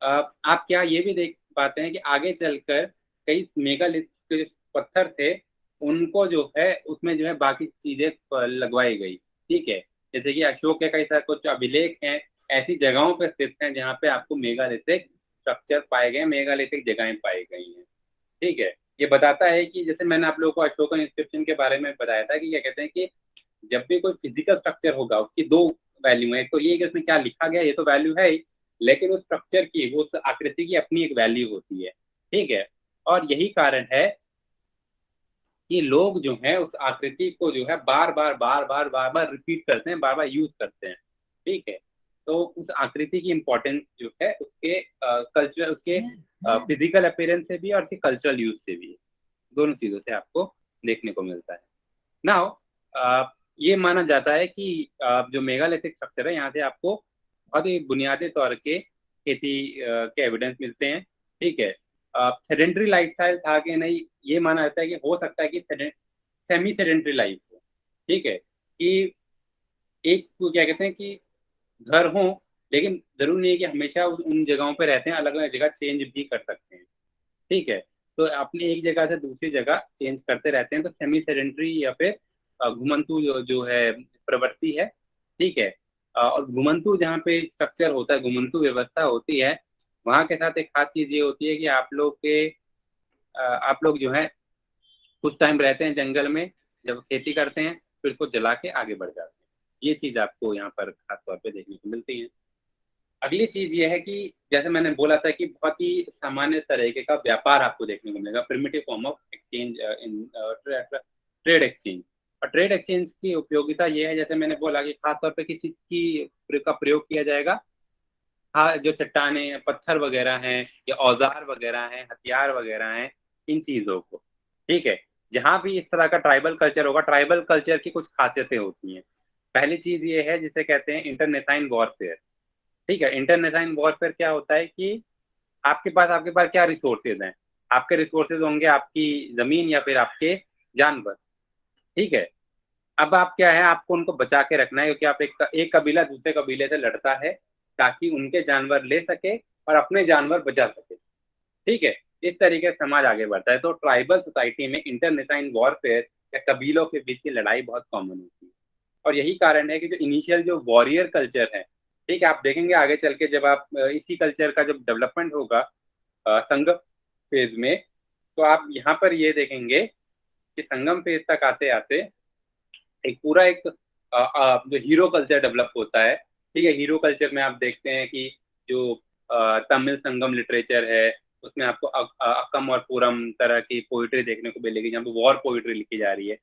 [SPEAKER 1] आप क्या ये भी देख पाते हैं कि आगे चलकर कई मेगालिथ के जो पत्थर थे उनको जो है उसमें जो है बाकी चीजें लगवाई गई। ठीक है। जैसे कि अशोक के कई सारे कुछ अभिलेख हैं ऐसी जगहों पर स्थित हैं जहाँ पे आपको मेगालिथिक स्ट्रक्चर पाए गए, मेगालिथिक जगहें पाई गई हैं। ठीक है। ये बताता है कि जैसे मैंने आप लोगों को अशोकन इंस्क्रिप्शन के बारे में बताया था कि क्या कहते हैं कि जब भी कोई फिजिकल स्ट्रक्चर होगा उसकी दो वैल्यू है, एक तो ये कि उसमें क्या लिखा गया ये तो वैल्यू है ही, लेकिन उस स्ट्रक्चर की, वो उस आकृति की अपनी एक वैल्यू होती है। ठीक है। और यही कारण है कि लोग जो है उस आकृति को जो है बार बार रिपीट करते हैं, बार बार यूज करते हैं। ठीक है। तो उस आकृति की इम्पोर्टेंस जो है उसके कल्चर, उसके फिजिकल अपीयरेंस से भी और इसके कल्चरल यूज से भी, दोनों चीजों से आपको देखने को मिलता है। नाउ ये माना जाता है कि जो मेगालिथिक स्ट्रक्चर है यहाँ से आपको बहुत ही बुनियादी तौर के खेती के एविडेंस मिलते हैं। ठीक है, सेडेंट्री लाइफस्टाइल था कि नहीं, ये माना जाता है कि हो सकता है कि सेमी सेडेंट्री लाइफ हो। ठीक है, कि एक तो क्या कहते हैं कि घर हो, लेकिन जरूरी नहीं है कि हमेशा उन जगहों पे रहते हैं, अलग अलग जगह चेंज भी कर सकते हैं। ठीक है, तो अपने एक जगह से दूसरी जगह चेंज करते रहते हैं, तो सेमी सेडेंट्री या फिर घुमंतु जो है प्रवृत्ति है। ठीक है, और घुमंतु जहाँ पे स्ट्रक्चर होता है, घुमंतु व्यवस्था होती है, वहां के साथ एक खास चीज ये होती है कि आप लोग जो है कुछ टाइम रहते हैं जंगल में, जब खेती करते हैं फिर उसको जला के आगे बढ़ जाते हैं। ये चीज आपको यहाँ पर खास तौर पे देखने को मिलती है। अगली चीज ये है कि जैसे मैंने बोला था कि बहुत ही सामान्य तरीके का व्यापार आपको देखने को मिलेगा, primitive form of exchange in trade exchange. और ट्रेड एक्सचेंज की उपयोगिता ये है, जैसे मैंने बोला कि खासतौर पे किसी चीज की का प्रयोग किया जाएगा। हाँ, जो चट्टाने पत्थर वगैरह हैं या औजार वगैरह हैं, हथियार वगैरह हैं, इन चीजों को। ठीक है, जहां भी इस तरह का ट्राइबल कल्चर होगा, ट्राइबल कल्चर की कुछ खासियतें होती हैं। पहली चीज ये है जिसे कहते हैं इंटरनेसाइन वॉरफेयर। ठीक है, इंटरनेसाइन वॉरफेयर क्या होता है कि आपके पास क्या रिसोर्सेज हैं। आपके रिसोर्सेज होंगे आपकी जमीन या फिर आपके जानवर। ठीक है, अब आप क्या है, आपको उनको बचा के रखना है, क्योंकि आप एक कबीला दूसरे कबीले से लड़ता है ताकि उनके जानवर ले सके और अपने जानवर बचा सके। ठीक है, इस तरीके से समाज आगे बढ़ता है। तो ट्राइबल सोसाइटी में इंटरनेसाइन वॉरफेयर या कबीलों के बीच की लड़ाई बहुत कॉमन होती है। और यही कारण है कि जो इनिशियल जो वॉरियर कल्चर है, ठीक है, आप देखेंगे आगे चल के जब आप इसी कल्चर का जब डेवलपमेंट होगा संगम फेज में, तो आप यहाँ पर ये देखेंगे कि संगम फेज तक आते आते एक पूरा एक जो हीरो कल्चर डेवलप होता है। ठीक है, हीरो कल्चर में आप देखते हैं कि जो तमिल संगम लिटरेचर है, उसमें आपको अक्कम और पूरम तरह की पोइट्री देखने को मिलेगी, जहाँ पे वॉर पोइट्री लिखी जा रही है।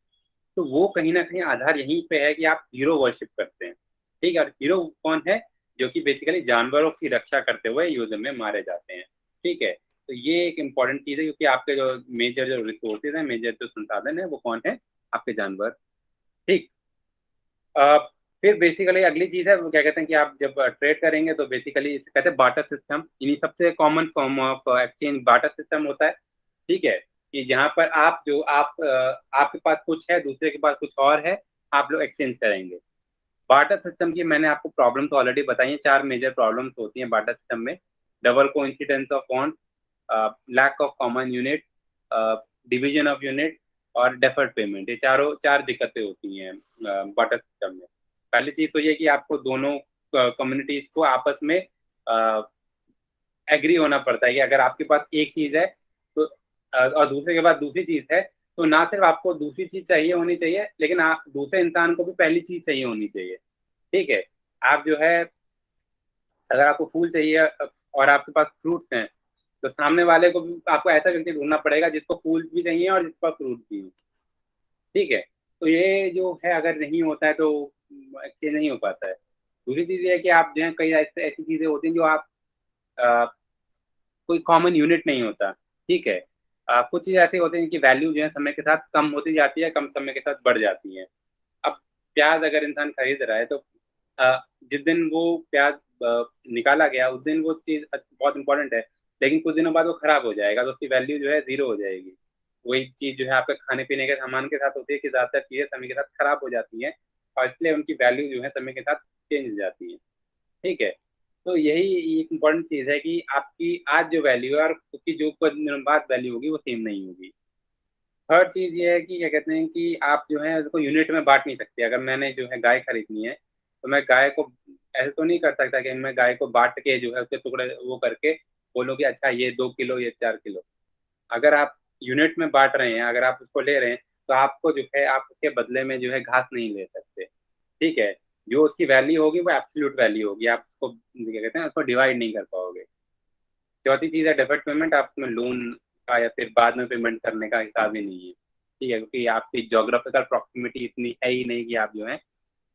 [SPEAKER 1] तो वो कहीं ना कहीं आधार यहीं पे है कि आप हीरो वर्शिप करते हैं। ठीक है, और हीरो कौन है, जो कि बेसिकली जानवरों की रक्षा करते हुए युद्ध में मारे जाते हैं। ठीक है, तो ये एक इम्पॉर्टेंट चीज है, क्योंकि आपके जो मेजर जो रिसोर्सेज है, मेजर जो संसाधन है, वो कौन है, आपके जानवर। ठीक, अ, फिर बेसिकली अगली चीज है वो क्या कहते हैं कि आप जब ट्रेड करेंगे तो बेसिकली इसे कहते हैं बाटर सिस्टम। इन्हीं सबसे common form of exchange barter system होता है। ठीक है, कि जहाँ पर आपके पास कुछ है, दूसरे के पास कुछ और है, आप लोग एक्सचेंज करेंगे। बाटर सिस्टम की मैंने आपको प्रॉब्लम तो ऑलरेडी बताई है, 4 मेजर प्रॉब्लम्स होती हैं बाटर सिस्टम में। Double coincidence of want, lack of common unit, division of unit और डेफर्ड पेमेंट। ये चार दिक्कतें होती हैं बाटर सिस्टम में। पहली चीज तो ये कि आपको दोनों कम्युनिटीज को आपस में एग्री होना पड़ता है कि अगर आपके पास एक चीज है तो और दूसरे के पास दूसरी चीज है, तो ना सिर्फ आपको दूसरी चीज चाहिए होनी चाहिए, लेकिन आप दूसरे इंसान को भी पहली चीज चाहिए होनी चाहिए। ठीक है, आप जो है, अगर आपको फूल चाहिए और आपके पास फ्रूट्स हैं, तो सामने वाले को भी आपको ऐसा व्यक्ति ढूंढना पड़ेगा जिसको फूल भी चाहिए और जिसको फ्रूट भी। ठीक है, तो ये जो है अगर नहीं होता है तो एक्सचेंज नहीं हो पाता है। दूसरी चीज ये है कि आप जो है कई ऐसी चीजें होती हैं जो आप अ, कोई कॉमन यूनिट नहीं होता। ठीक है, कुछ चीजें ऐसी होती हैं जिनकी वैल्यू जो है समय के साथ कम होती जाती है, कम समय के साथ बढ़ जाती है। अब प्याज अगर इंसान खरीद रहा है तो अ, जिस दिन वो प्याज निकाला गया उस दिन वो चीज बहुत इंपॉर्टेंट है, लेकिन कुछ दिनों बाद वो खराब हो जाएगा तो उसकी वैल्यू जो है जीरो हो जाएगी। वही चीज जो है आपके खाने पीने के सामान के साथ होती है कि ज्यादातर चीजें समय के साथ खराब हो जाती हैं, और इसलिए उनकी वैल्यू जो है समय के साथ चेंज हो जाती है। ठीक है, तो यही एक इम्पोर्टेंट चीज है कि आपकी आज जो वैल्यू है और उसकी जो कुछ दिनों बाद वैल्यू होगी वो सेम नहीं होगी। थर्ड चीज ये है कि क्या कहते हैं कि आप जो है उसको यूनिट में बांट नहीं सकते। अगर मैंने जो है गाय खरीदनी है, तो मैं गाय को ऐसे तो नहीं कर सकता कि मैं गाय को बांट के जो है उसके टुकड़े वो करके बोलो कि अच्छा ये 2 किलो ये 4 किलो। अगर आप यूनिट में बांट रहे हैं, अगर आप उसको ले रहे हैं, तो आपको जो है आप उसके बदले में जो है घास नहीं ले सकते। ठीक है, जो उसकी वैल्यू होगी वो एब्सोल्यूट वैल्यू होगी, आप उसको क्या कहते हैं उसको डिवाइड नहीं कर पाओगे। चौथी चीज है डेफर्ड पेमेंट। आप उसमें लोन का या फिर बाद में पेमेंट करने का हिसाब ही नहीं है। ठीक है, क्योंकि आपकी जोग्राफिकल प्रॉक्सिमिटी इतनी है ही नहीं कि आप जो है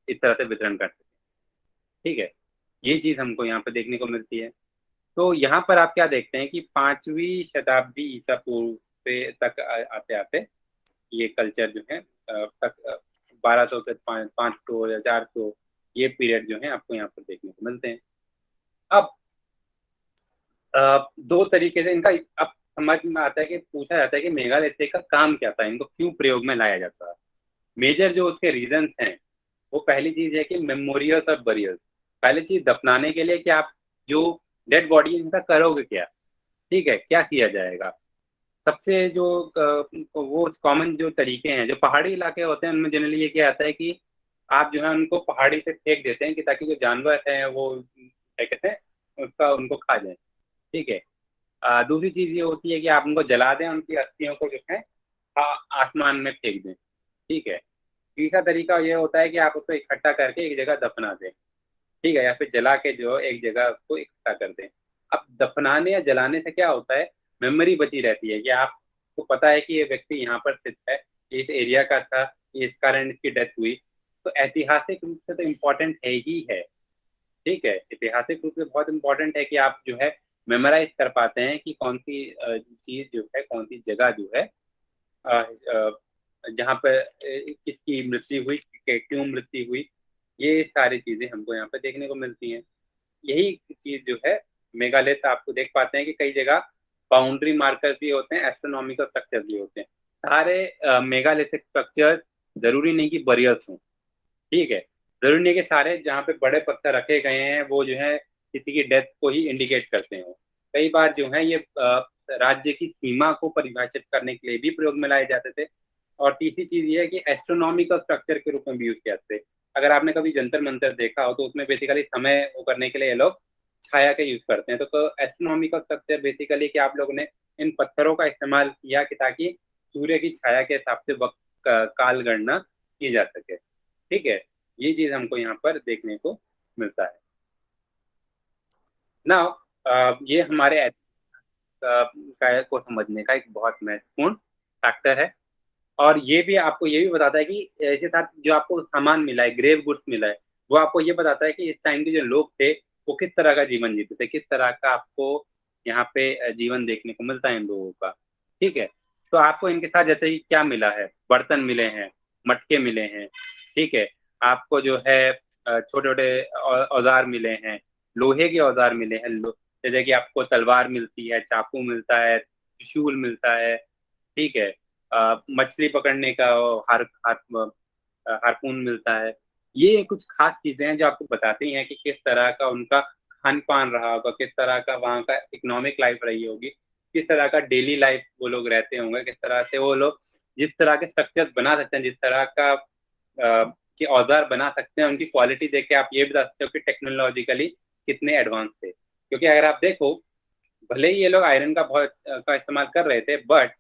[SPEAKER 1] इस तरह से वितरण कर सकें। ठीक है, ये चीज हमको यहाँ पे देखने को मिलती है। तो यहाँ पर आप क्या देखते हैं कि 5वीं शताब्दी ईसा पूर्व से तक आते आते ये कल्चर जो है तक 1200 से 500 या 400 ये पीरियड जो है आपको यहाँ पर देखने को मिलते हैं। अब दो तरीके से इनका अब समझ में आता है कि पूछा जाता है कि मेगालिथिक का काम क्या था, इनको क्यों प्रयोग में लाया जाता है। मेजर जो उसके रीजंस हैं, वो पहली चीज है कि मेमोरियल्स और बरियल्स। पहली चीज दफनाने के लिए कि आप जो डेड बॉडी इनका करोगे क्या, ठीक है, क्या किया जाएगा। सबसे जो वो कॉमन जो तरीके हैं, जो पहाड़ी इलाके होते हैं उनमें जनरली ये क्या आता है कि आप जो है उनको पहाड़ी से फेंक देते हैं कि ताकि जो जानवर हैं वो क्या कहते हैं उसका उनको खा जाए, ठीक है। दूसरी चीज ये होती है कि आप उनको जला दें, उनकी अस्थियों को जो है आसमान में फेंक दें, ठीक है। तीसरा तरीका ये होता है कि आप उसको इकट्ठा करके एक जगह दफना दें, ठीक है, या फिर जला के जो एक जगह उसको इकट्ठा कर दें। अब दफनाने या जलाने से क्या होता है, मेमोरी बची रहती है कि आपको पता है कि ये व्यक्ति यहाँ पर स्थित है, इस एरिया का था, इस कारण इसकी डेथ हुई। तो ऐतिहासिक रूप से तो इम्पोर्टेंट है ही है, ठीक है। ऐतिहासिक रूप से बहुत इम्पोर्टेंट है कि आप जो है मेमोराइज कर पाते हैं कि कौन सी चीज जो है, कौन सी जगह जो है जहाँ पर किसकी मृत्यु हुई, क्यों मृत्यु हुई, ये सारी चीजें हमको यहाँ पे देखने को मिलती हैं। यही चीज जो है मेघालय से आपको देख पाते हैं कि कई जगह बाउंड्री मार्कर्स भी होते हैं, एस्ट्रोनॉमिकल स्ट्रक्चर भी होते हैं। सारे मेगालिथिक स्ट्रक्चर जरूरी नहीं कि बरियर्स हों, ठीक है। जरूरी नहीं कि सारे जहाँ पे बड़े पत्थर रखे गए हैं वो जो है किसी की डेथ को ही इंडिकेट करते हो। कई बार जो है ये राज्य की सीमा को परिभाषित करने के लिए भी प्रयोग में लाए जाते थे। और तीसरी चीज ये है कि एस्ट्रोनॉमिकल स्ट्रक्चर के रूप में भी यूज किया जाते थे। अगर आपने कभी जंतर मंतर देखा हो तो उसमें बेसिकली समय वो करने के लिए ये लोग छाया का यूज करते हैं। तो एस्ट्रोनॉमिकल स्ट्रक्चर बेसिकली कि आप लोगों ने इन पत्थरों का इस्तेमाल किया कि ताकि सूर्य की छाया के हिसाब से वक्त काल गणना की जा सके, ठीक है। ये चीज हमको यहाँ पर देखने को मिलता है ना। ये हमारे को समझने का एक बहुत महत्वपूर्ण फैक्टर है। और ये भी आपको ये भी बताता है कि इसके साथ जो आपको सामान मिला है, ग्रेव गुड्स मिला है, वो आपको ये बताता है कि इस टाइम के जो लोग थे वो किस तरह का जीवन जीते थे, किस तरह का आपको यहाँ पे जीवन देखने को मिलता है इन लोगों का, ठीक है। तो आपको इनके साथ जैसे कि क्या मिला है, बर्तन मिले हैं, मटके मिले हैं, ठीक है। आपको जो है छोटे छोटे औजार मिले हैं, लोहे के औजार मिले हैं, जैसे कि आपको तलवार मिलती है, चाकू मिलता है, त्रिशूल मिलता है, ठीक है। मछली पकड़ने का हार, हार, हारपून मिलता है। ये कुछ खास चीजें हैं जो आपको बताती हैं कि किस तरह का उनका खान पान रहा होगा, किस तरह का वहाँ का इकोनॉमिक लाइफ रही होगी, किस तरह का डेली लाइफ वो लोग रहते होंगे, किस तरह से वो लोग जिस तरह के स्ट्रक्चर बना सकते हैं, जिस तरह का के औजार बना सकते हैं, उनकी क्वालिटी देख के आप ये बता सकते हो कि टेक्नोलॉजिकली कितने एडवांस थे। क्योंकि अगर आप देखो, भले ही ये लोग आयरन का बहुत का इस्तेमाल कर रहे थे, बट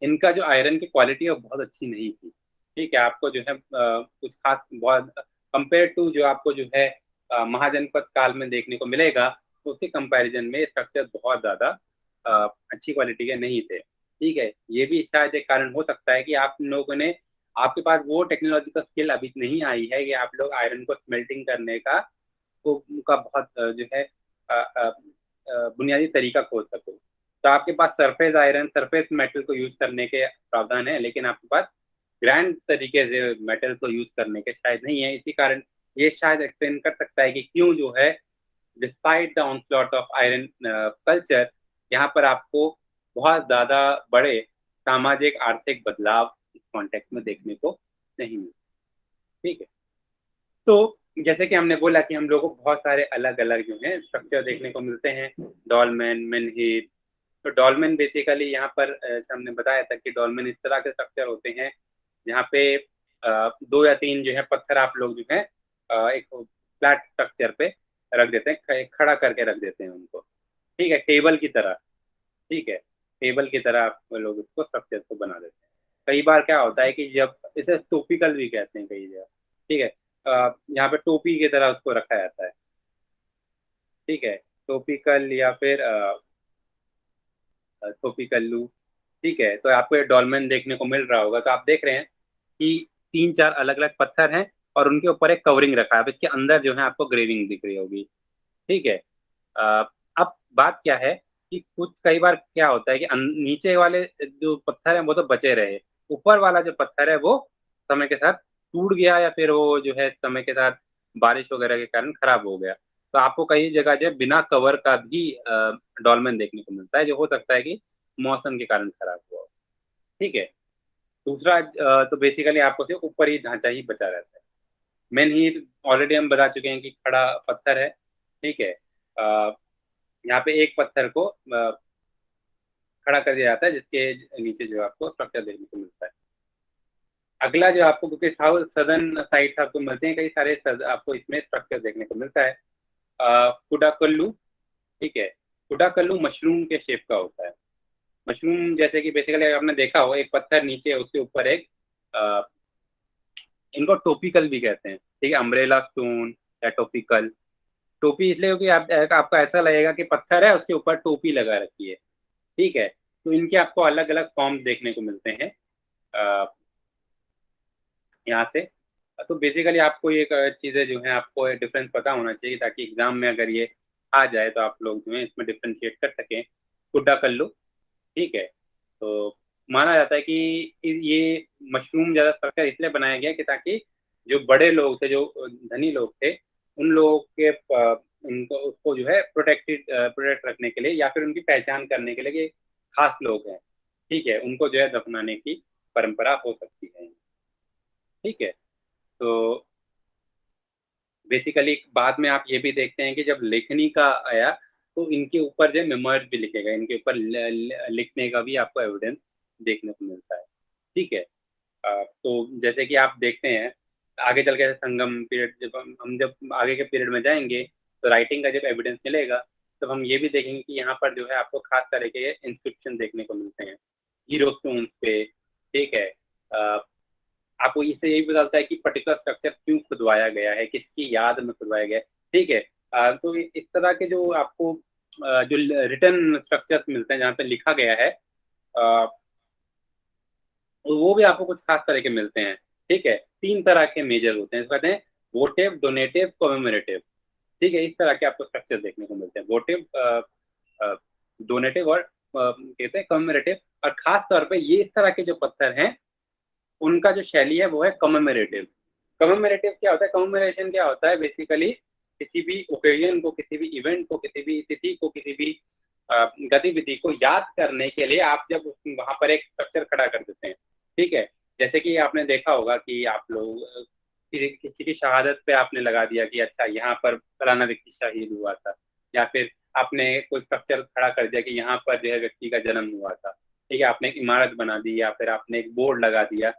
[SPEAKER 1] इनका जो आयरन की क्वालिटी है वो बहुत अच्छी नहीं थी, ठीक है। आपको जो है कुछ खास बहुत कंपेयर टू जो आपको जो है महाजनपद काल में देखने को मिलेगा, तो उसके कंपैरिजन में स्ट्रक्चर बहुत ज्यादा अच्छी क्वालिटी के नहीं थे, ठीक है। ये भी शायद एक कारण हो सकता है कि आप लोगों ने आपके पास वो टेक्नोलॉजिकल स्किल अभी नहीं आई है कि आप लोग आयरन को स्मेल्टिंग करने को का बहुत जो है बुनियादी तरीका खोज सको। तो आपके पास सरफेस आयरन, सरफेस मेटल को यूज करने के प्रावधान है, लेकिन आपके पास ग्रैंड तरीके से मेटल को यूज करने के शायद नहीं है। इसी कारण ये शायद एक्सप्लेन कर सकता है कि क्यों जो है despite the onslaught of iron culture, यहाँ पर आपको बहुत ज्यादा बड़े सामाजिक आर्थिक बदलाव इस कॉन्टेक्स्ट में देखने को नहीं मिले, ठीक है। तो जैसे कि हमने बोला कि हम लोगों को बहुत सारे अलग अलग जो है स्ट्रक्चर देखने को मिलते हैं, डॉलमेन, मेनहिट। तो डॉलमेन बेसिकली यहाँ पर हमने बताया था कि डॉलमेन इस तरह के स्ट्रक्चर होते हैं जहाँ पे दो या तीन जो है पत्थर आप लोग जो है एक फ्लैट स्ट्रक्चर पे रख देते हैं, खड़ा करके रख देते हैं उनको, ठीक है, टेबल की तरह, ठीक है। टेबल की तरह आप लोग उसको स्ट्रक्चर को बना देते हैं। कई बार क्या होता है कि जब इसे टोपिकल भी कहते हैं कई जगह, ठीक है, यहाँ पे टोपी की तरह उसको रखा जाता है, ठीक है। टोपिकल या फिर टोपिकल्लू, ठीक है। तो आपको ये डॉल्मेन देखने को मिल रहा होगा। तो आप देख रहे हैं कि तीन चार अलग अलग पत्थर हैं और उनके ऊपर एक कवरिंग रखा है। अब इसके अंदर जो है आपको ग्रेविंग दिख रही होगी, ठीक है। अब बात क्या है कि कुछ कई बार क्या होता है कि नीचे वाले जो पत्थर है वो तो बचे रहे, ऊपर वाला जो पत्थर है वो समय के साथ टूट गया, या फिर वो जो है समय के साथ बारिश वगैरह के कारण खराब हो गया। तो आपको कई जगह जो है बिना कवर का भी डॉल्मेन देखने को मिलता है, जो हो सकता है कि मौसम के कारण खराब हुआ हो। ठीक है। दूसरा तो बेसिकली आपको सिर्फ ऊपर ही ढांचा ही बचा रहता है। मेन हीर ऑलरेडी हम बता चुके हैं कि खड़ा पत्थर है। ठीक है। यहाँ पे एक पत्थर को खड़ा कर दिया जाता है, जिसके नीचे जो आपको स्ट्रक्चर देखने को मिलता है। अगला जो आपको, क्योंकि साउथ सदर्न साइड आपको मिलते हैं कई सारे आपको इसमें स्ट्रक्चर देखने को मिलता है। कुडाकल्लू। ठीक है। कुडाकल्लू मशरूम के शेप का होता है। मशरूम जैसे कि बेसिकली आपने देखा हो, एक पत्थर नीचे, उसके ऊपर एक अ, इनको टोपिकल भी कहते हैं। ठीक है, अम्ब्रेला स्टोन या टोपिकल। टोपी इसलिए क्योंकि आपको ऐसा लगेगा कि पत्थर है, उसके ऊपर टोपी लगा रखी है। ठीक है। तो इनके आपको अलग अलग फॉर्म देखने को मिलते हैं यहाँ से। तो बेसिकली आपको ये चीज़ें जो है आपको डिफरेंस पता होना चाहिए, ताकि एग्जाम में अगर ये आ जाए तो आप लोग जो है इसमें डिफ्रेंशिएट कर सकें। कुड्डा कल्लू। ठीक है। तो माना जाता है कि ये मशरूम ज्यादा स्ट्रक्चर इसलिए बनाया गया कि ताकि जो बड़े लोग थे, जो धनी लोग थे, उन लोगों के उनको उसको जो है प्रोटेक्ट रखने के लिए, या फिर उनकी पहचान करने के लिए कि खास लोग हैं। ठीक है, उनको जो है दफनाने की परंपरा हो सकती है। ठीक है। तो बेसिकली बाद में आप ये भी देखते हैं कि जब लेखनी का आया, तो इनके ऊपर जो मेमोइर्स भी लिखे गए, इनके ऊपर लिखने का भी आपको एविडेंस देखने को मिलता है। ठीक है। तो जैसे कि आप देखते हैं आगे चल के संगम पीरियड, जब हम जब आगे के पीरियड में जाएंगे, तो राइटिंग का जब एविडेंस मिलेगा, तब हम ये भी देखेंगे कि यहाँ पर जो है आपको खास तरह के इंस्क्रिप्शन देखने को मिलते हैं हीरो स्टोन्स पे। ठीक है। आपको इससे यही पता चलता है कि पर्टिकुलर स्ट्रक्चर क्यों खुदवाया गया है, किसकी याद में खुदवाया गया है। ठीक है। तो इस तरह के जो आपको जो रिटर्न स्ट्रक्चर्स मिलते हैं जहाँ पे लिखा गया है, वो भी आपको कुछ खास तरह के मिलते हैं। ठीक है। तीन तरह के मेजर होते हैं, कहते हैं वोटिव, डोनेटिव, कॉमेमोरेटिव। ठीक है, इस तरह के आपको स्ट्रक्चर देखने को मिलते हैं, वोटिव, डोनेटिव और कहते हैं कॉमेमोरेटिव। और खास तौर पे ये इस तरह के जो पत्थर हैं, उनका जो शैली है वो है कमेमोरेटिव। कमेमोरेटिव क्या होता है, कमेमोरेशन क्या होता है, बेसिकली किसी भी ओकेजन को, किसी भी इवेंट को, किसी भी तिथि को, किसी भी गतिविधि को याद करने के लिए आप जब वहां पर एक स्ट्रक्चर खड़ा कर देते हैं। ठीक है। जैसे कि आपने देखा होगा कि आप लोग किसी की शहादत पे आपने लगा दिया कि अच्छा यहाँ पर फलाना व्यक्ति शहीद हुआ था, या फिर आपने कोई स्ट्रक्चर खड़ा कर दिया कि यहाँ पर जो है व्यक्ति का जन्म हुआ था। ठीक है, आपने एक इमारत बना दी, या फिर आपने एक बोर्ड लगा दिया।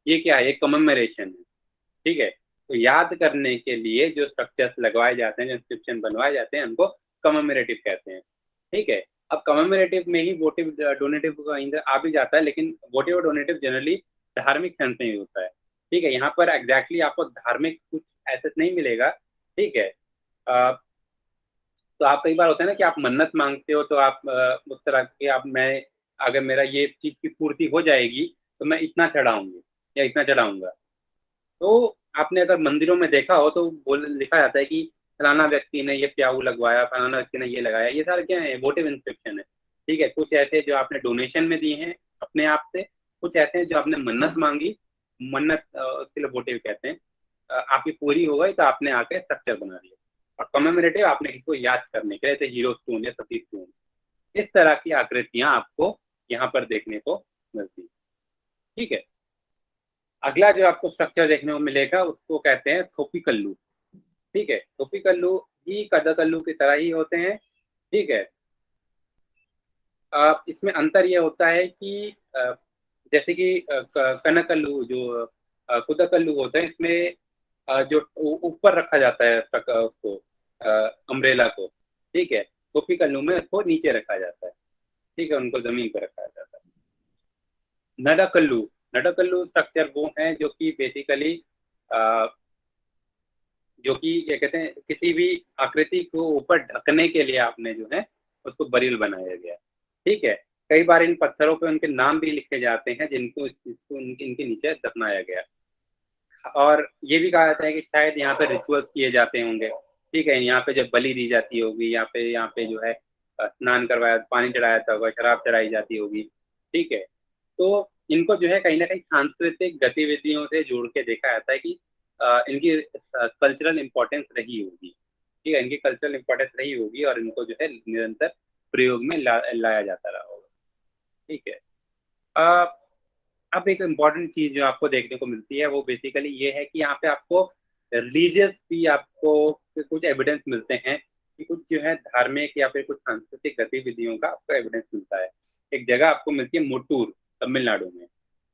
[SPEAKER 1] ये क्या है, एक कमेमोरेशन है। ठीक है। तो याद करने के लिए जो स्ट्रक्चर्स लगवाए जाते हैं, जो इंस्क्रिप्शन बनवाए जाते हैं, उनको कमेमोरेटिव कहते हैं। ठीक है। अब कमेमोरेटिव में ही वोटिव डोनेटिव का इंदर आ भी जाता है, लेकिन वोटिव और डोनेटिव जनरली धार्मिक सेंस में ही होता है। ठीक है, यहाँ पर एग्जैक्टली आपको धार्मिक कुछ ऐसे नहीं मिलेगा। ठीक है। तो आप कई बार होता है ना कि आप मन्नत मांगते हो, तो आप उस तरह के आप, मैं अगर मेरा ये चीज की पूर्ति हो जाएगी तो मैं इतना चढ़ाऊंगी या इतना चढ़ाऊंगा। तो आपने अगर मंदिरों में देखा हो तो बोल लिखा जाता है कि फलाना व्यक्ति ने ये प्याऊ लगवाया, फलाना व्यक्ति ने ये लगाया। ये सारे क्या है, वोटिव इंस्क्रिप्शन है। ठीक है, कुछ ऐसे जो आपने डोनेशन में दिए हैं अपने आप से, कुछ ऐसे हैं जो आपने मन्नत मांगी, मन्नत उसके लिए वोटिव कहते हैं। आपकी पूरी हो गई तो आपने आके स्ट्रक्चर बना दिया। और कमेमोरेटिव आपने किसी को याद करने के लिए, जैसे हीरो स्टोन या सती स्टोन, इस तरह की आकृतियां आपको यहाँ पर देखने को मिलती है। ठीक है। अगला जो आपको स्ट्रक्चर देखने को मिलेगा उसको कहते हैं थोपीकल्लू। ठीक है, थोपीकल्लू ही कथकल्लू की तरह ही होते हैं। ठीक है। इसमें अंतर यह होता है कि जैसे कि कनकल्लू जो कुदकल्लू होते हैं, इसमें जो ऊपर रखा जाता है उसको, अम्ब्रेला को। ठीक है। थोपीकल्लू में उसको नीचे रखा जाता है। ठीक है, उनको जमीन पर रखा जाता है। नडकल्लू, नडकल्लू स्ट्रक्चर वो है जो कि बेसिकली जो कि क्या कहते हैं, किसी भी आकृति को ऊपर ढकने के लिए आपने जो है उसको बरील बनाया गया। ठीक है। कई बार इन पत्थरों पे उनके नाम भी लिखे जाते हैं, जिनको इनके नीचे दफनाया गया। और ये भी कहा जाता है कि शायद यहाँ पे रिचुअल्स किए जाते होंगे। ठीक है, यहाँ पे जब बलि दी जाती होगी, यहाँ पे जो है स्नान करवाया, पानी चढ़ाया जाता होगा, शराब चढ़ाई जाती होगी। ठीक है, तो इनको जो है कहीं ना कहीं सांस्कृतिक गतिविधियों से जोड़ के देखा जाता है कि इनकी कल्चरल इंपॉर्टेंस रही होगी। ठीक है, इनकी कल्चरल इंपॉर्टेंस रही होगी और इनको जो है निरंतर प्रयोग में लाया जाता रहा होगा। ठीक है। अ, अब एक इम्पॉर्टेंट चीज जो आपको देखने को मिलती है वो बेसिकली ये है कि यहाँ पे आपको रिलीजियस भी आपको कुछ एविडेंस मिलते हैं कि कुछ जो है धार्मिक या फिर कुछ सांस्कृतिक गतिविधियों का आपको एविडेंस मिलता है। एक जगह आपको मिलती है मुट्टूर, तमिलनाडु में।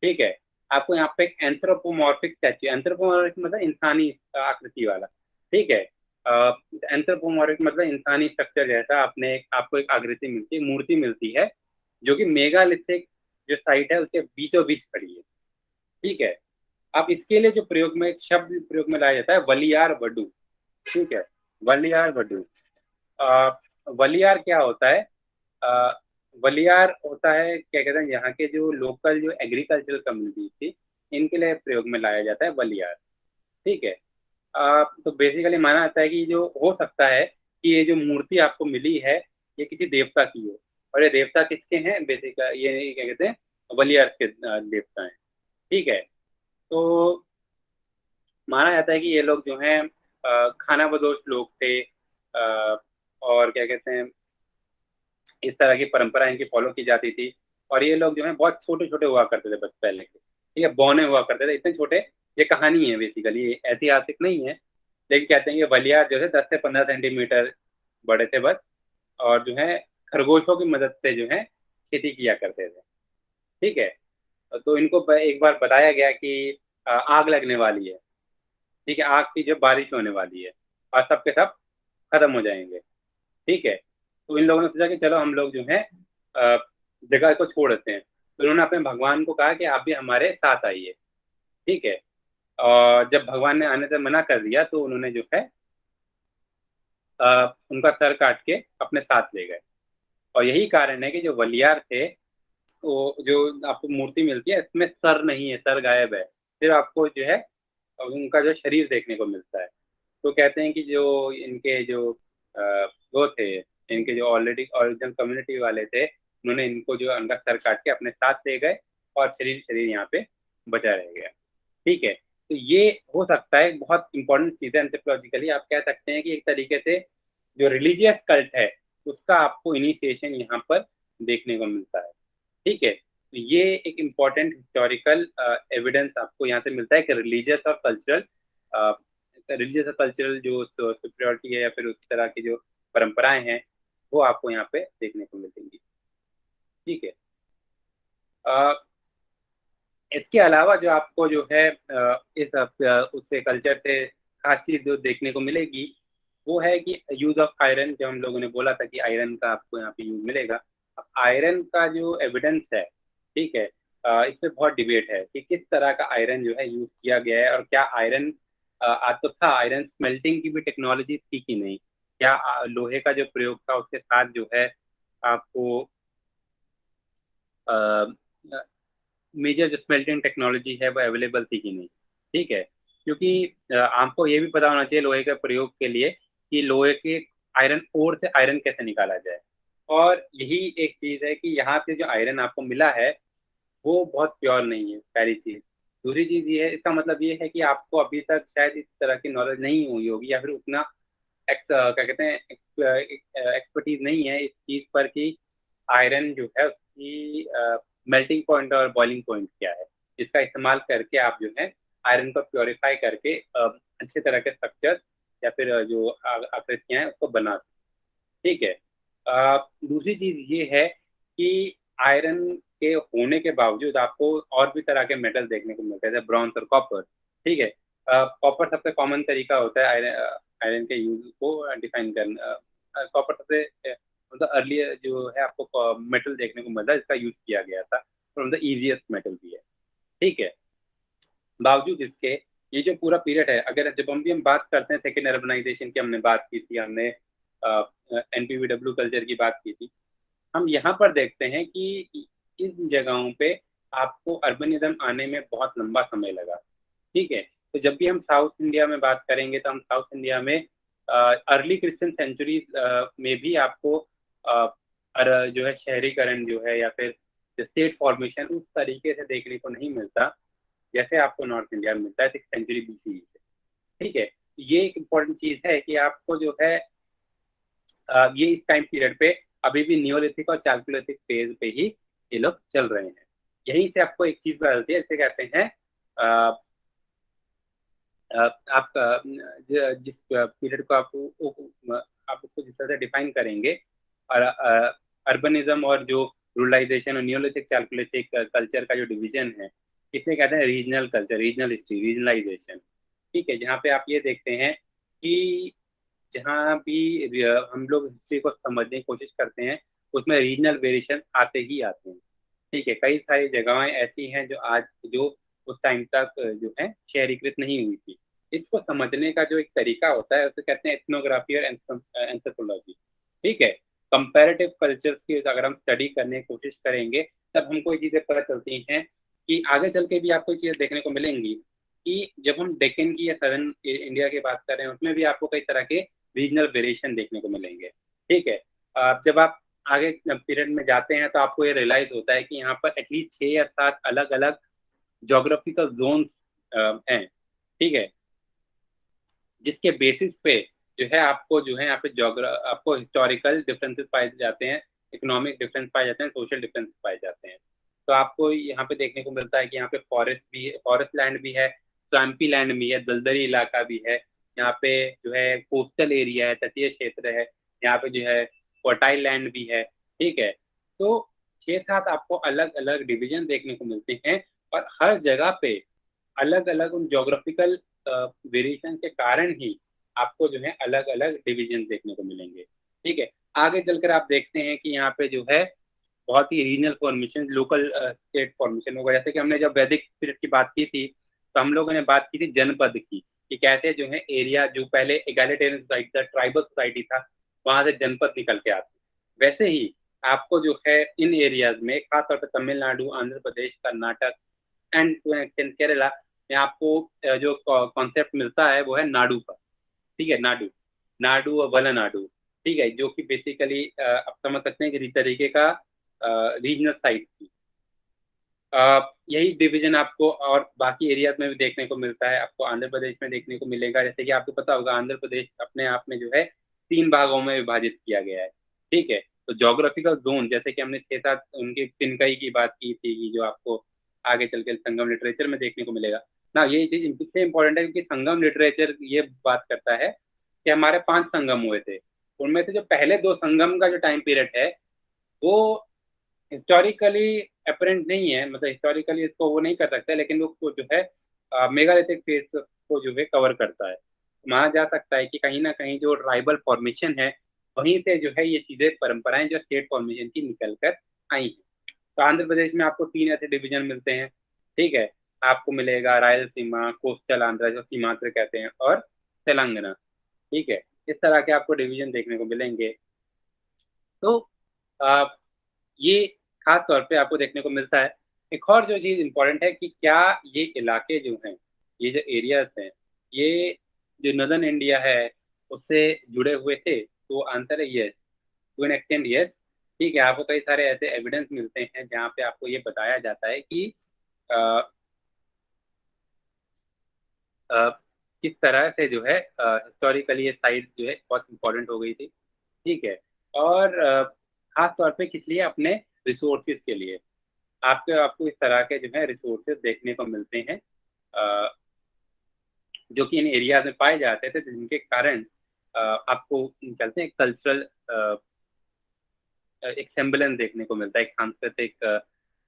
[SPEAKER 1] ठीक है, आपको यहाँ पे एक एंथ्रोपोमॉर्फिक स्टैच्यू, एंथ्रोपोमॉर्फिक मतलब इंसानी आकृति वाला। ठीक है, एंथ्रोपोमॉर्फिक मतलब इंसानी स्ट्रक्चर जैसा आपने आपको एक आकृति मिलती है, मूर्ति मिलती है, जो कि मेगालिथिक जो साइट है उसके बीचों बीच खड़ी है। ठीक है, अब इसके लिए जो प्रयोग में एक शब्द प्रयोग में लाया जाता है वलियार वडू। ठीक है, वलियार वडू। वलियार क्या होता है? आ, वलियार होता है, क्या कहते हैं, यहाँ के जो लोकल जो एग्रीकल्चरल कम्युनिटी थी, इनके लिए प्रयोग में लाया जाता है वलियार। ठीक है। तो बेसिकली माना जाता है कि जो हो सकता है कि ये जो मूर्ति आपको मिली है ये किसी देवता की हो। और ये देवता किसके हैं? बेसिक ये क्या कहते हैं, वलियार्स के देवता हैं। ठीक है, तो माना जाता है कि ये लोग जो हैं खाना बदोश लोग थे। और क्या कहते हैं, इस तरह की परंपरा इनकी फॉलो की जाती थी। और ये लोग जो है बहुत छोटे छोटे हुआ करते थे बस पहले के। ठीक है, बौने हुआ करते थे इतने छोटे। ये कहानी है बेसिकली, ये ऐतिहासिक नहीं है, लेकिन कहते हैं कि बलियार जो है 10 से 15 सेंटीमीटर बड़े थे बस। और जो है खरगोशों की मदद से जो है खेती किया करते थे। ठीक है, तो इनको एक बार बताया गया कि आग लगने वाली है। ठीक है, आग की जब बारिश होने वाली है और सब के सब खत्म हो जाएंगे। ठीक है, तो इन लोगों ने सोचा कि चलो हम लोग जो है जगह को छोड़ देते हैं। तो उन्होंने अपने भगवान को कहा कि आप भी हमारे साथ आइए। ठीक है, और जब भगवान ने आने से मना कर दिया तो उन्होंने जो है उनका सर काट के अपने साथ ले गए। और यही कारण है कि जो वलियार थे, वो जो आपको मूर्ति मिलती है इसमें सर नहीं है, सर गायब है। फिर आपको जो है उनका जो शरीर देखने को मिलता है। तो कहते हैं कि जो इनके जो वो थे, इनके जो ऑलरेडी ओरिजिनल कम्युनिटी वाले थे, उन्होंने इनको जो उनका सर काट के अपने साथ ले गए और शरीर शरीर यहाँ पे बचा रह गया। ठीक है, तो ये हो सकता है बहुत इंपॉर्टेंट चीज है एंथ्रोपोलॉजिकली। आप कह सकते हैं कि एक तरीके से जो रिलीजियस कल्ट है उसका आपको इनिशिएशन यहाँ पर देखने को मिलता है। ठीक है, तो ये एक इम्पॉर्टेंट हिस्टोरिकल एविडेंस आपको यहाँ से मिलता है कि रिलीजियस और कल्चरल जो सुपरियोरिटी है या फिर उस तरह की जो परंपराएं हैं वो आपको यहाँ पे देखने को मिलेंगी। ठीक है, अ, इसके अलावा जो आपको जो है उससे कल्चर से खास चीज जो देखने को मिलेगी वो है कि यूज ऑफ आयरन। जो हम लोगों ने बोला था कि आयरन का आपको यहाँ पे यूज मिलेगा। अब आयरन का जो एविडेंस है, ठीक है, इस पे बहुत डिबेट है कि किस तरह का आयरन जो है यूज किया गया है और क्या आयरन आज तो था, आयरन स्मेल्टिंग की भी टेक्नोलॉजी थी कि नहीं, क्या लोहे का जो प्रयोग था उसके साथ जो है आपको मेजर जो स्मेल्टिंग टेक्नोलॉजी है वो अवेलेबल थी कि नहीं। ठीक है, क्योंकि आपको ये भी पता होना चाहिए लोहे के प्रयोग के लिए कि लोहे के आयरन ओर से आयरन कैसे निकाला जाए। और यही एक चीज है कि यहाँ पे जो आयरन आपको मिला है वो बहुत प्योर नहीं है, पहली चीज। दूसरी चीज ये है, इसका मतलब ये है कि आपको अभी तक शायद इस तरह की नॉलेज नहीं हुई होगी या फिर उतना क्या कहते हैं एक्सपर्टीज नहीं है इस चीज पर कि आयरन जो है उसकी मेल्टिंग पॉइंट और बॉइलिंग पॉइंट क्या है। इसका इस्तेमाल करके आप जो है आयरन को प्योरीफाई करके अच्छे तरह के स्ट्रक्चर या फिर जो आकृतियां हैं उसको बना सकते। ठीक है, दूसरी चीज ये है कि आयरन के होने के बावजूद आपको और भी तरह के मेटल देखने को मिलते हैं जैसे ब्रॉन्ज और कॉपर। ठीक है, कॉपर सबसे कॉमन तरीका होता है आयरन आयरन के यूज को डिफाइन करना। कॉपर सबसे मतलब अर्लियर जो है आपको मेटल देखने को मिलता है जिसका यूज किया गया था और मतलब इजिएस्ट मेटल भी है। ठीक है, बावजूद इसके ये जो पूरा पीरियड है, अगर जब हम बात करते हैं सेकेंड अर्बनाइजेशन की, हमने बात की थी, हमने एनपीवीडब्ल्यू कल्चर की बात की थी, हम यहाँ पर देखते हैं कि इन जगहों पे आपको अर्बनिज्म आने में बहुत लंबा समय लगा। ठीक है, तो जब भी हम साउथ इंडिया में बात करेंगे तो हम साउथ इंडिया में अर्ली क्रिश्चियन सेंचुरी में भी आपको जो है शहरीकरण जो है या फिर स्टेट फॉर्मेशन उस तरीके से देखने को नहीं मिलता जैसे आपको नॉर्थ इंडिया में मिलता है 6th सेंचुरी BCE से। ठीक है, ये एक इम्पोर्टेंट चीज है कि आपको जो है ये इस टाइम पीरियड पे अभी भी नियोलिथिक और चाल्कोलिथिक फेज पे ही ये लोग चल रहे हैं। यहीं से आपको एक चीज बदलती है, जिसे कहते हैं आप जिस पीरियड को आप उसको जिस तरह से डिफाइन करेंगे, अर्बनिज्म और जो रूरलाइजेशन और नियोलिथिक चाल्कोलिथिक कल्चर का जो डिवीजन है, इसे कहते हैं regional culture, regional history, regionalisation. ठीक है, जहाँ पे आप ये देखते हैं कि जहाँ भी हम लोग हिस्ट्री को समझने की कोशिश करते हैं उसमें रीजनल वेरिएशन आते ही आते हैं। ठीक है, कई सारी जगहें ऐसी हैं जो उस टाइम तक जो है शहरीकृत नहीं हुई थी। इसको समझने का जो एक तरीका होता है उसे कहते हैं एथनोग्राफी और एंथ्रोपोलॉजी। ठीक है, कंपैरेटिव कल्चर्स की अगर हम स्टडी करने की कोशिश करेंगे तब हमको ये चीजें पता चलती हैं कि आगे चल के भी आपको ये चीजें देखने को मिलेंगी कि जब हम डेक्कन की या सदर्न इंडिया की बात कर रहे हैं उसमें भी आपको कई तरह के रीजनल वेरिएशन देखने को मिलेंगे। ठीक है, जब आप आगे पीरियड में जाते हैं तो आपको ये रियलाइज होता है कि यहाँ पर एटलीस्ट 6 या 7 अलग अलग जोग्राफिकल जोन्स हैं। ठीक है, जिसके बेसिस पे जो है आपको जो है यहाँ पे आपको हिस्टोरिकल डिफरेंसेस पाए जाते हैं, इकोनॉमिक डिफरेंस पाए जाते हैं, सोशल डिफरेंस पाए जाते हैं। तो आपको यहाँ पे देखने को मिलता है कि यहाँ पे फॉरेस्ट लैंड भी है, स्वैम्पी लैंड भी है, दलदली इलाका भी है, यहाँ पे जो है कोस्टल एरिया है, तटीय क्षेत्र है, यहाँ पे जो है फर्टाइल लैंड भी है। ठीक है, तो 6-7 आपको अलग अलग डिवीजन देखने को मिलते हैं और हर जगह पे अलग अलग उन जोग्राफिकल वेरिएशन के कारण ही आपको जो है अलग अलग डिवीजन देखने को मिलेंगे। ठीक है, आगे चलकर आप देखते हैं कि यहाँ पे जो है बहुत ही regional formation, local state formation होगा। जैसे कि हमने जब वैदिक पीरियड की बात की थी तो हम लोगों ने बात की थी जनपद की, कि कैसे जो है एरिया जो पहले एगालिटेरियन सोसाइटी था, ट्राइबल सोसाइटी था, वहां से जनपद निकल के आते। वैसे ही आपको जो है इन एरियाज में खासतौर पर Tamil Nadu, Andhra Pradesh, Karnataka and to an extent Kerala में आपको जो कॉन्सेप्ट मिलता है वो है नाडू का। ठीक है, नाडू, नाडू और वलनाडु। ठीक है, जो कि बेसिकली आप समझ सकते हैं कि इस तरीके का रीजनल साइट थी। यही डिवीजन आपको और बाकी एरियाज में भी देखने को मिलता है। आपको आंध्र प्रदेश में देखने को मिलेगा, जैसे कि आपको पता होगा आंध्र प्रदेश अपने आप में जो है 3 भागों में विभाजित किया गया है। ठीक है, तो जोग्राफिकल जोन जैसे कि हमने 6-7 उनकी तिनकई की बात की थी कि जो आपको आगे चल के संगम लिटरेचर में देखने को मिलेगा ना। ये चीज इससे इंपॉर्टेंट है क्योंकि संगम लिटरेचर ये बात करता है कि हमारे 5 संगम हुए थे, उनमें से जो पहले 2 संगम का जो टाइम पीरियड है वो हिस्टोरिकली अपेरेंट नहीं है, मतलब हिस्टोरिकली इसको वो नहीं कर सकते, लेकिन वो जो है मेगालिथिक फेज को जो है कवर करता है। माना जा सकता है कि कहीं ना कहीं जो ट्राइबल फॉर्मेशन है वहीं से जो है ये चीजें परंपराएं जो स्टेट फॉर्मेशन की निकल कर आई हैं। तो आंध्र प्रदेश में आपको 3 ऐसे डिवीजन मिलते हैं। ठीक है, आपको मिलेगा रायलसीमा, कोस्टल आंध्र जो सीमांध्र कहते हैं, और तेलंगाना। ठीक है, इस तरह के आपको डिवीजन देखने को मिलेंगे। तो आ, ये खास तौर पे आपको देखने को मिलता है। एक और जो चीज इंपॉर्टेंट है कि क्या ये इलाके जो हैं, ये जो एरियाज हैं, ये जो नदर्न इंडिया है उससे जुड़े हुए थे, तो आंसर है yes, to an extent yes. ठीक है, आपको कई सारे ऐसे एविडेंस मिलते हैं जहाँ पे आपको ये बताया जाता है कि अ, अ, किस तरह से जो है हिस्टोरिकली ये साइट जो है बहुत इंपॉर्टेंट हो गई थी। ठीक है, और खास तौर पे किस लिए, अपने रिसोर्सेज के लिए। आपके आपको इस तरह के जो है रिसोर्सेज देखने को मिलते हैं अ, जो कि इन एरियाज में पाए जाते थे, जिनके कारण आपको चलते हैं कल्चरल एक सेम्बलेंस देखने को मिलता है, एक सांस्कृतिक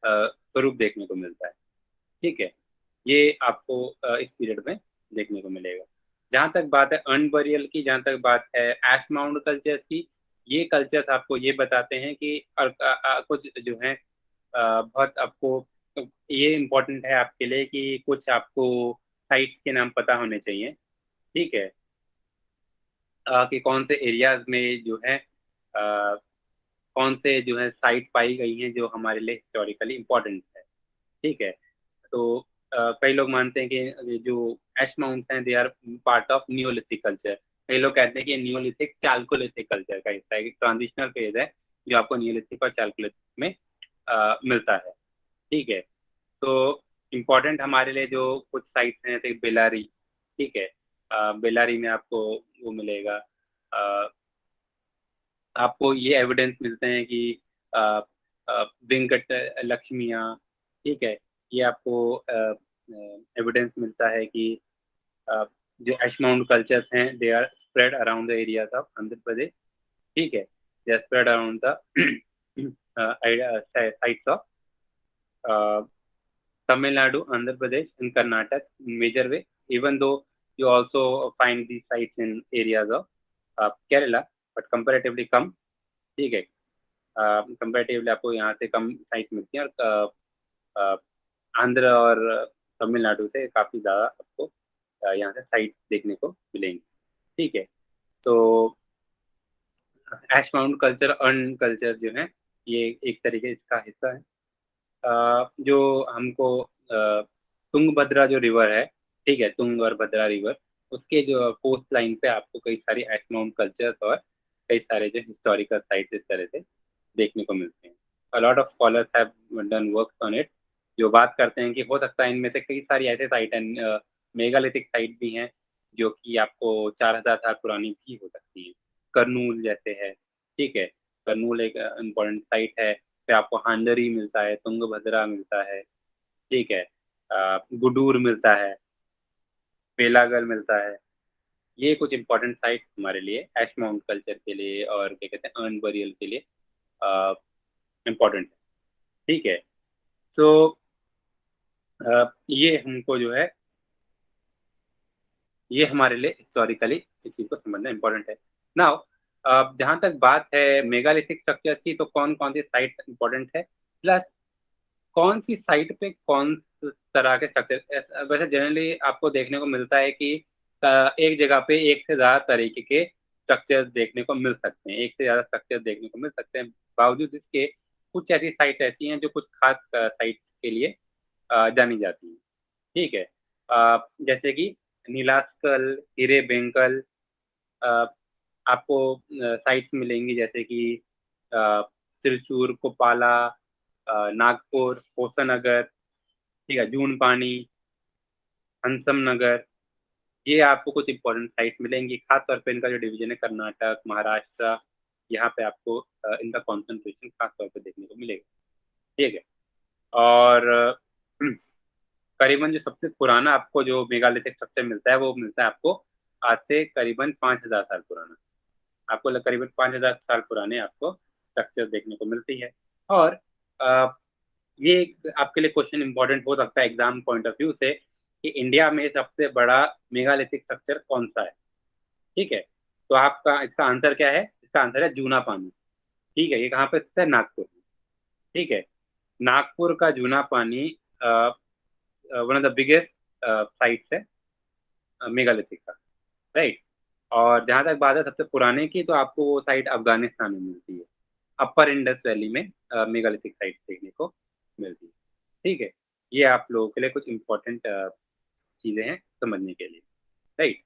[SPEAKER 1] स्वरूप देखने को मिलता है। ठीक है, ये आपको इस पीरियड में देखने को मिलेगा। जहाँ तक बात है अर्न बरियल की, जहाँ तक बात है एश माउंड कल्चर्स की, ये कल्चर्स आपको ये बताते हैं कि कुछ जो है बहुत आपको ये इम्पोर्टेंट है आपके लिए कि कुछ आपको साइट्स के नाम पता होने चाहिए। ठीक है, कि कौन से एरियाज में जो है कौन से जो है साइट पाई गई हैं जो हमारे लिए हिस्टोरिकली इम्पोर्टेंट है। ठीक है, तो कई लोग मानते हैं कि जो एश माउंट हैं they are part of neolithic culture, कई लोग कहते हैं कि नियोलिथिक चाल्कोलिथिक कल्चर का हिस्सा है, एक ट्रांजिशनल फेज है जो आपको नियोलिथिक और चाल्कोलिथिक में मिलता है। ठीक है। तो इम्पोर्टेंट हमारे लिए जो कुछ साइट्स हैं जैसे बेलारी, ठीक है, बेलारी में आपको वो मिलेगा, आपको ये एविडेंस मिलते हैं कि वेंकट लक्ष्मिया, ठीक है, ये आपको एविडेंस मिलता है कि जो एशमाउंट कल्चर्स हैं they are spread around the areas of Andhra Pradesh, ठीक है, they are spread around the sites of Tamil Nadu, Andhra Pradesh, and Karnataka in major way, even though you also find these sites in areas of Kerala, but comparatively कम, ठीक है, comparatively आपको यहाँ से कम site मिलती है, और आंध्र और तमिलनाडु से काफ़ी ज़्यादा आपको यहाँ से साइट देखने को मिलेंगी। ठीक है। तो एश माउंट कल्चर, अर्न कल्चर जो है, ये एक तरीके इसका हिस्सा है। जो हमको तुंगभद्रा जो रिवर है, ठीक है, तुंग और भद्रा रिवर, उसके जो कोस्ट लाइन पे आपको कई सारी एश माउंट कल्चर्स और कई सारे जो हिस्टोरिकल साइट्स इस तरह से देखने को मिलते हैं। A lot of scholars have done work on it, जो बात करते हैं कि हो सकता है इनमें से कई सारी ऐसे साइट हैं, मेगालिथिक साइट भी हैं जो कि आपको 4,000 साल पुरानी भी हो सकती है। करनूल जैसे है, ठीक है, करनूल एक इम्पोर्टेंट साइट है। फिर आपको हांडरी मिलता है, तुंगभद्रा मिलता है, ठीक है, गुडूर मिलता है, बेलागल मिलता है। ये कुछ इंपॉर्टेंट साइट हमारे लिए एश माउंट कल्चर के लिए और क्या कहते हैं अर्न बरियल के लिए इम्पोर्टेंट है। ठीक है। सो ये हमको जो है, ये हमारे लिए हिस्टोरिकली इस चीज को समझना इम्पोर्टेंट है। नाउ जहां तक बात है मेगालिथिक स्ट्रक्चर्स की, तो कौन कौन सी साइट्स इंपॉर्टेंट है, प्लस कौन सी साइट पे कौन तरह के स्ट्रक्चर, वैसे जनरली आपको देखने को मिलता है कि एक जगह पे एक से ज्यादा तरीके के स्ट्रक्चर्स देखने को मिल सकते हैं, एक से ज्यादा स्ट्रक्चर देखने को मिल सकते हैं। बावजूद इसके कुछ ऐसी साइट ऐसी हैं जो कुछ खास साइट्स के लिए जानी जाती हैं। ठीक है। जैसे कि नीलास्कल, हिरे बेंकल, आपको साइट्स मिलेंगी जैसे कि त्रिचूर, कोपाला, नागपुर, होसनगर, ठीक है, जून पानी, हंसम नगर, ये आपको कुछ इंपॉर्टेंट साइट्स मिलेंगी। खासतौर पे इनका जो डिवीजन है कर्नाटक, महाराष्ट्र, यहाँ पे आपको इनका कॉन्सेंट्रेशन खासतौर पे देखने को मिलेगा। ठीक है। और करीबन जो सबसे पुराना आपको जो मेगालिथिक स्ट्रक्चर मिलता है वो मिलता है आपको आज से करीबन 5,000 साल पुराना। आपको करीबन 5,000 साल पुराने आपको स्ट्रक्चर देखने को मिलती है। और ये आपके लिए क्वेश्चन इंपॉर्टेंट हो सकता है एग्जाम पॉइंट ऑफ व्यू से कि इंडिया में सबसे बड़ा मेगालिथिक स्ट्रक्चर कौन सा है। ठीक है। तो आपका इसका आंसर क्या है, इसका आंसर है जूना पानी। ठीक है। ये कहाँ पे स्थित है, नागपुर में। ठीक है। नागपुर का जूना पानी one of the biggest sites है मेगालिथिक का, राइट। और जहां तक बात है सबसे पुराने की, तो आपको वो साइट अफगानिस्तान में मिलती है, अपर इंडस वैली में मेगालिथिक साइट देखने को मिलती है। ठीक है। ये आप लोगों के लिए कुछ इंपॉर्टेंट चीजें हैं समझने के लिए, राइट।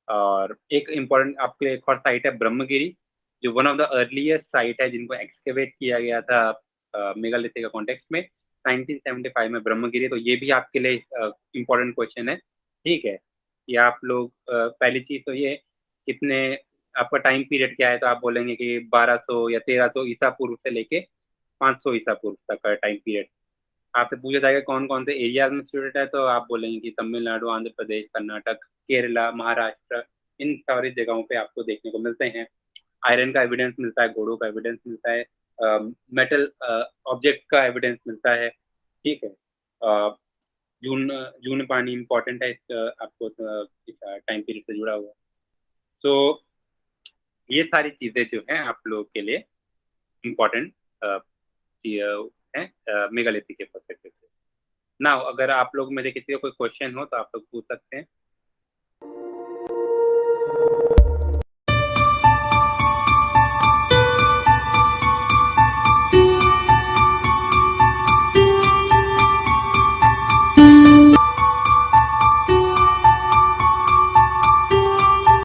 [SPEAKER 1] और एक इम्पोर्टेंट आपके लिए एक और साइट है ब्रह्मगिरी, जो one of the earliest site है जिनको एक्सकेवेट किया गया था मेगालिथिक कॉन्टेक्स्ट में 1975 में ब्रह्मगिरी। तो ये भी आपके लिए इम्पोर्टेंट क्वेश्चन है। ठीक है। कि आप लोग पहली चीज तो ये कितने, आपका टाइम पीरियड क्या है, तो आप बोलेंगे कि 1200 या 1300 ईसा पूर्व से लेके 500 ईसा पूर्व तक का टाइम पीरियड। आपसे पूछा जाएगा कौन कौन से एरियाज में सिचुएटेड है, तो आप बोलेंगे कि तमिलनाडु, आंध्र प्रदेश, कर्नाटक, केरला, महाराष्ट्र, इन सारी जगहों पे आपको देखने को मिलते हैं। आयरन का एविडेंस मिलता है, घोड़ों का एविडेंस मिलता है, मेटल ऑब्जेक्ट्स का एविडेंस मिलता है। ठीक है। जून जून पानी इंपॉर्टेंट है आपको इस टाइम पीरियड से जुड़ा हुआ। सो ये सारी चीजें जो हैं आप लोगों के लिए इम्पोर्टेंट है मेगालिथिक के पर्सपेक्टिव से। ना अगर आप लोग में से किसी का कोई क्वेश्चन हो तो आप लोग पूछ सकते हैं।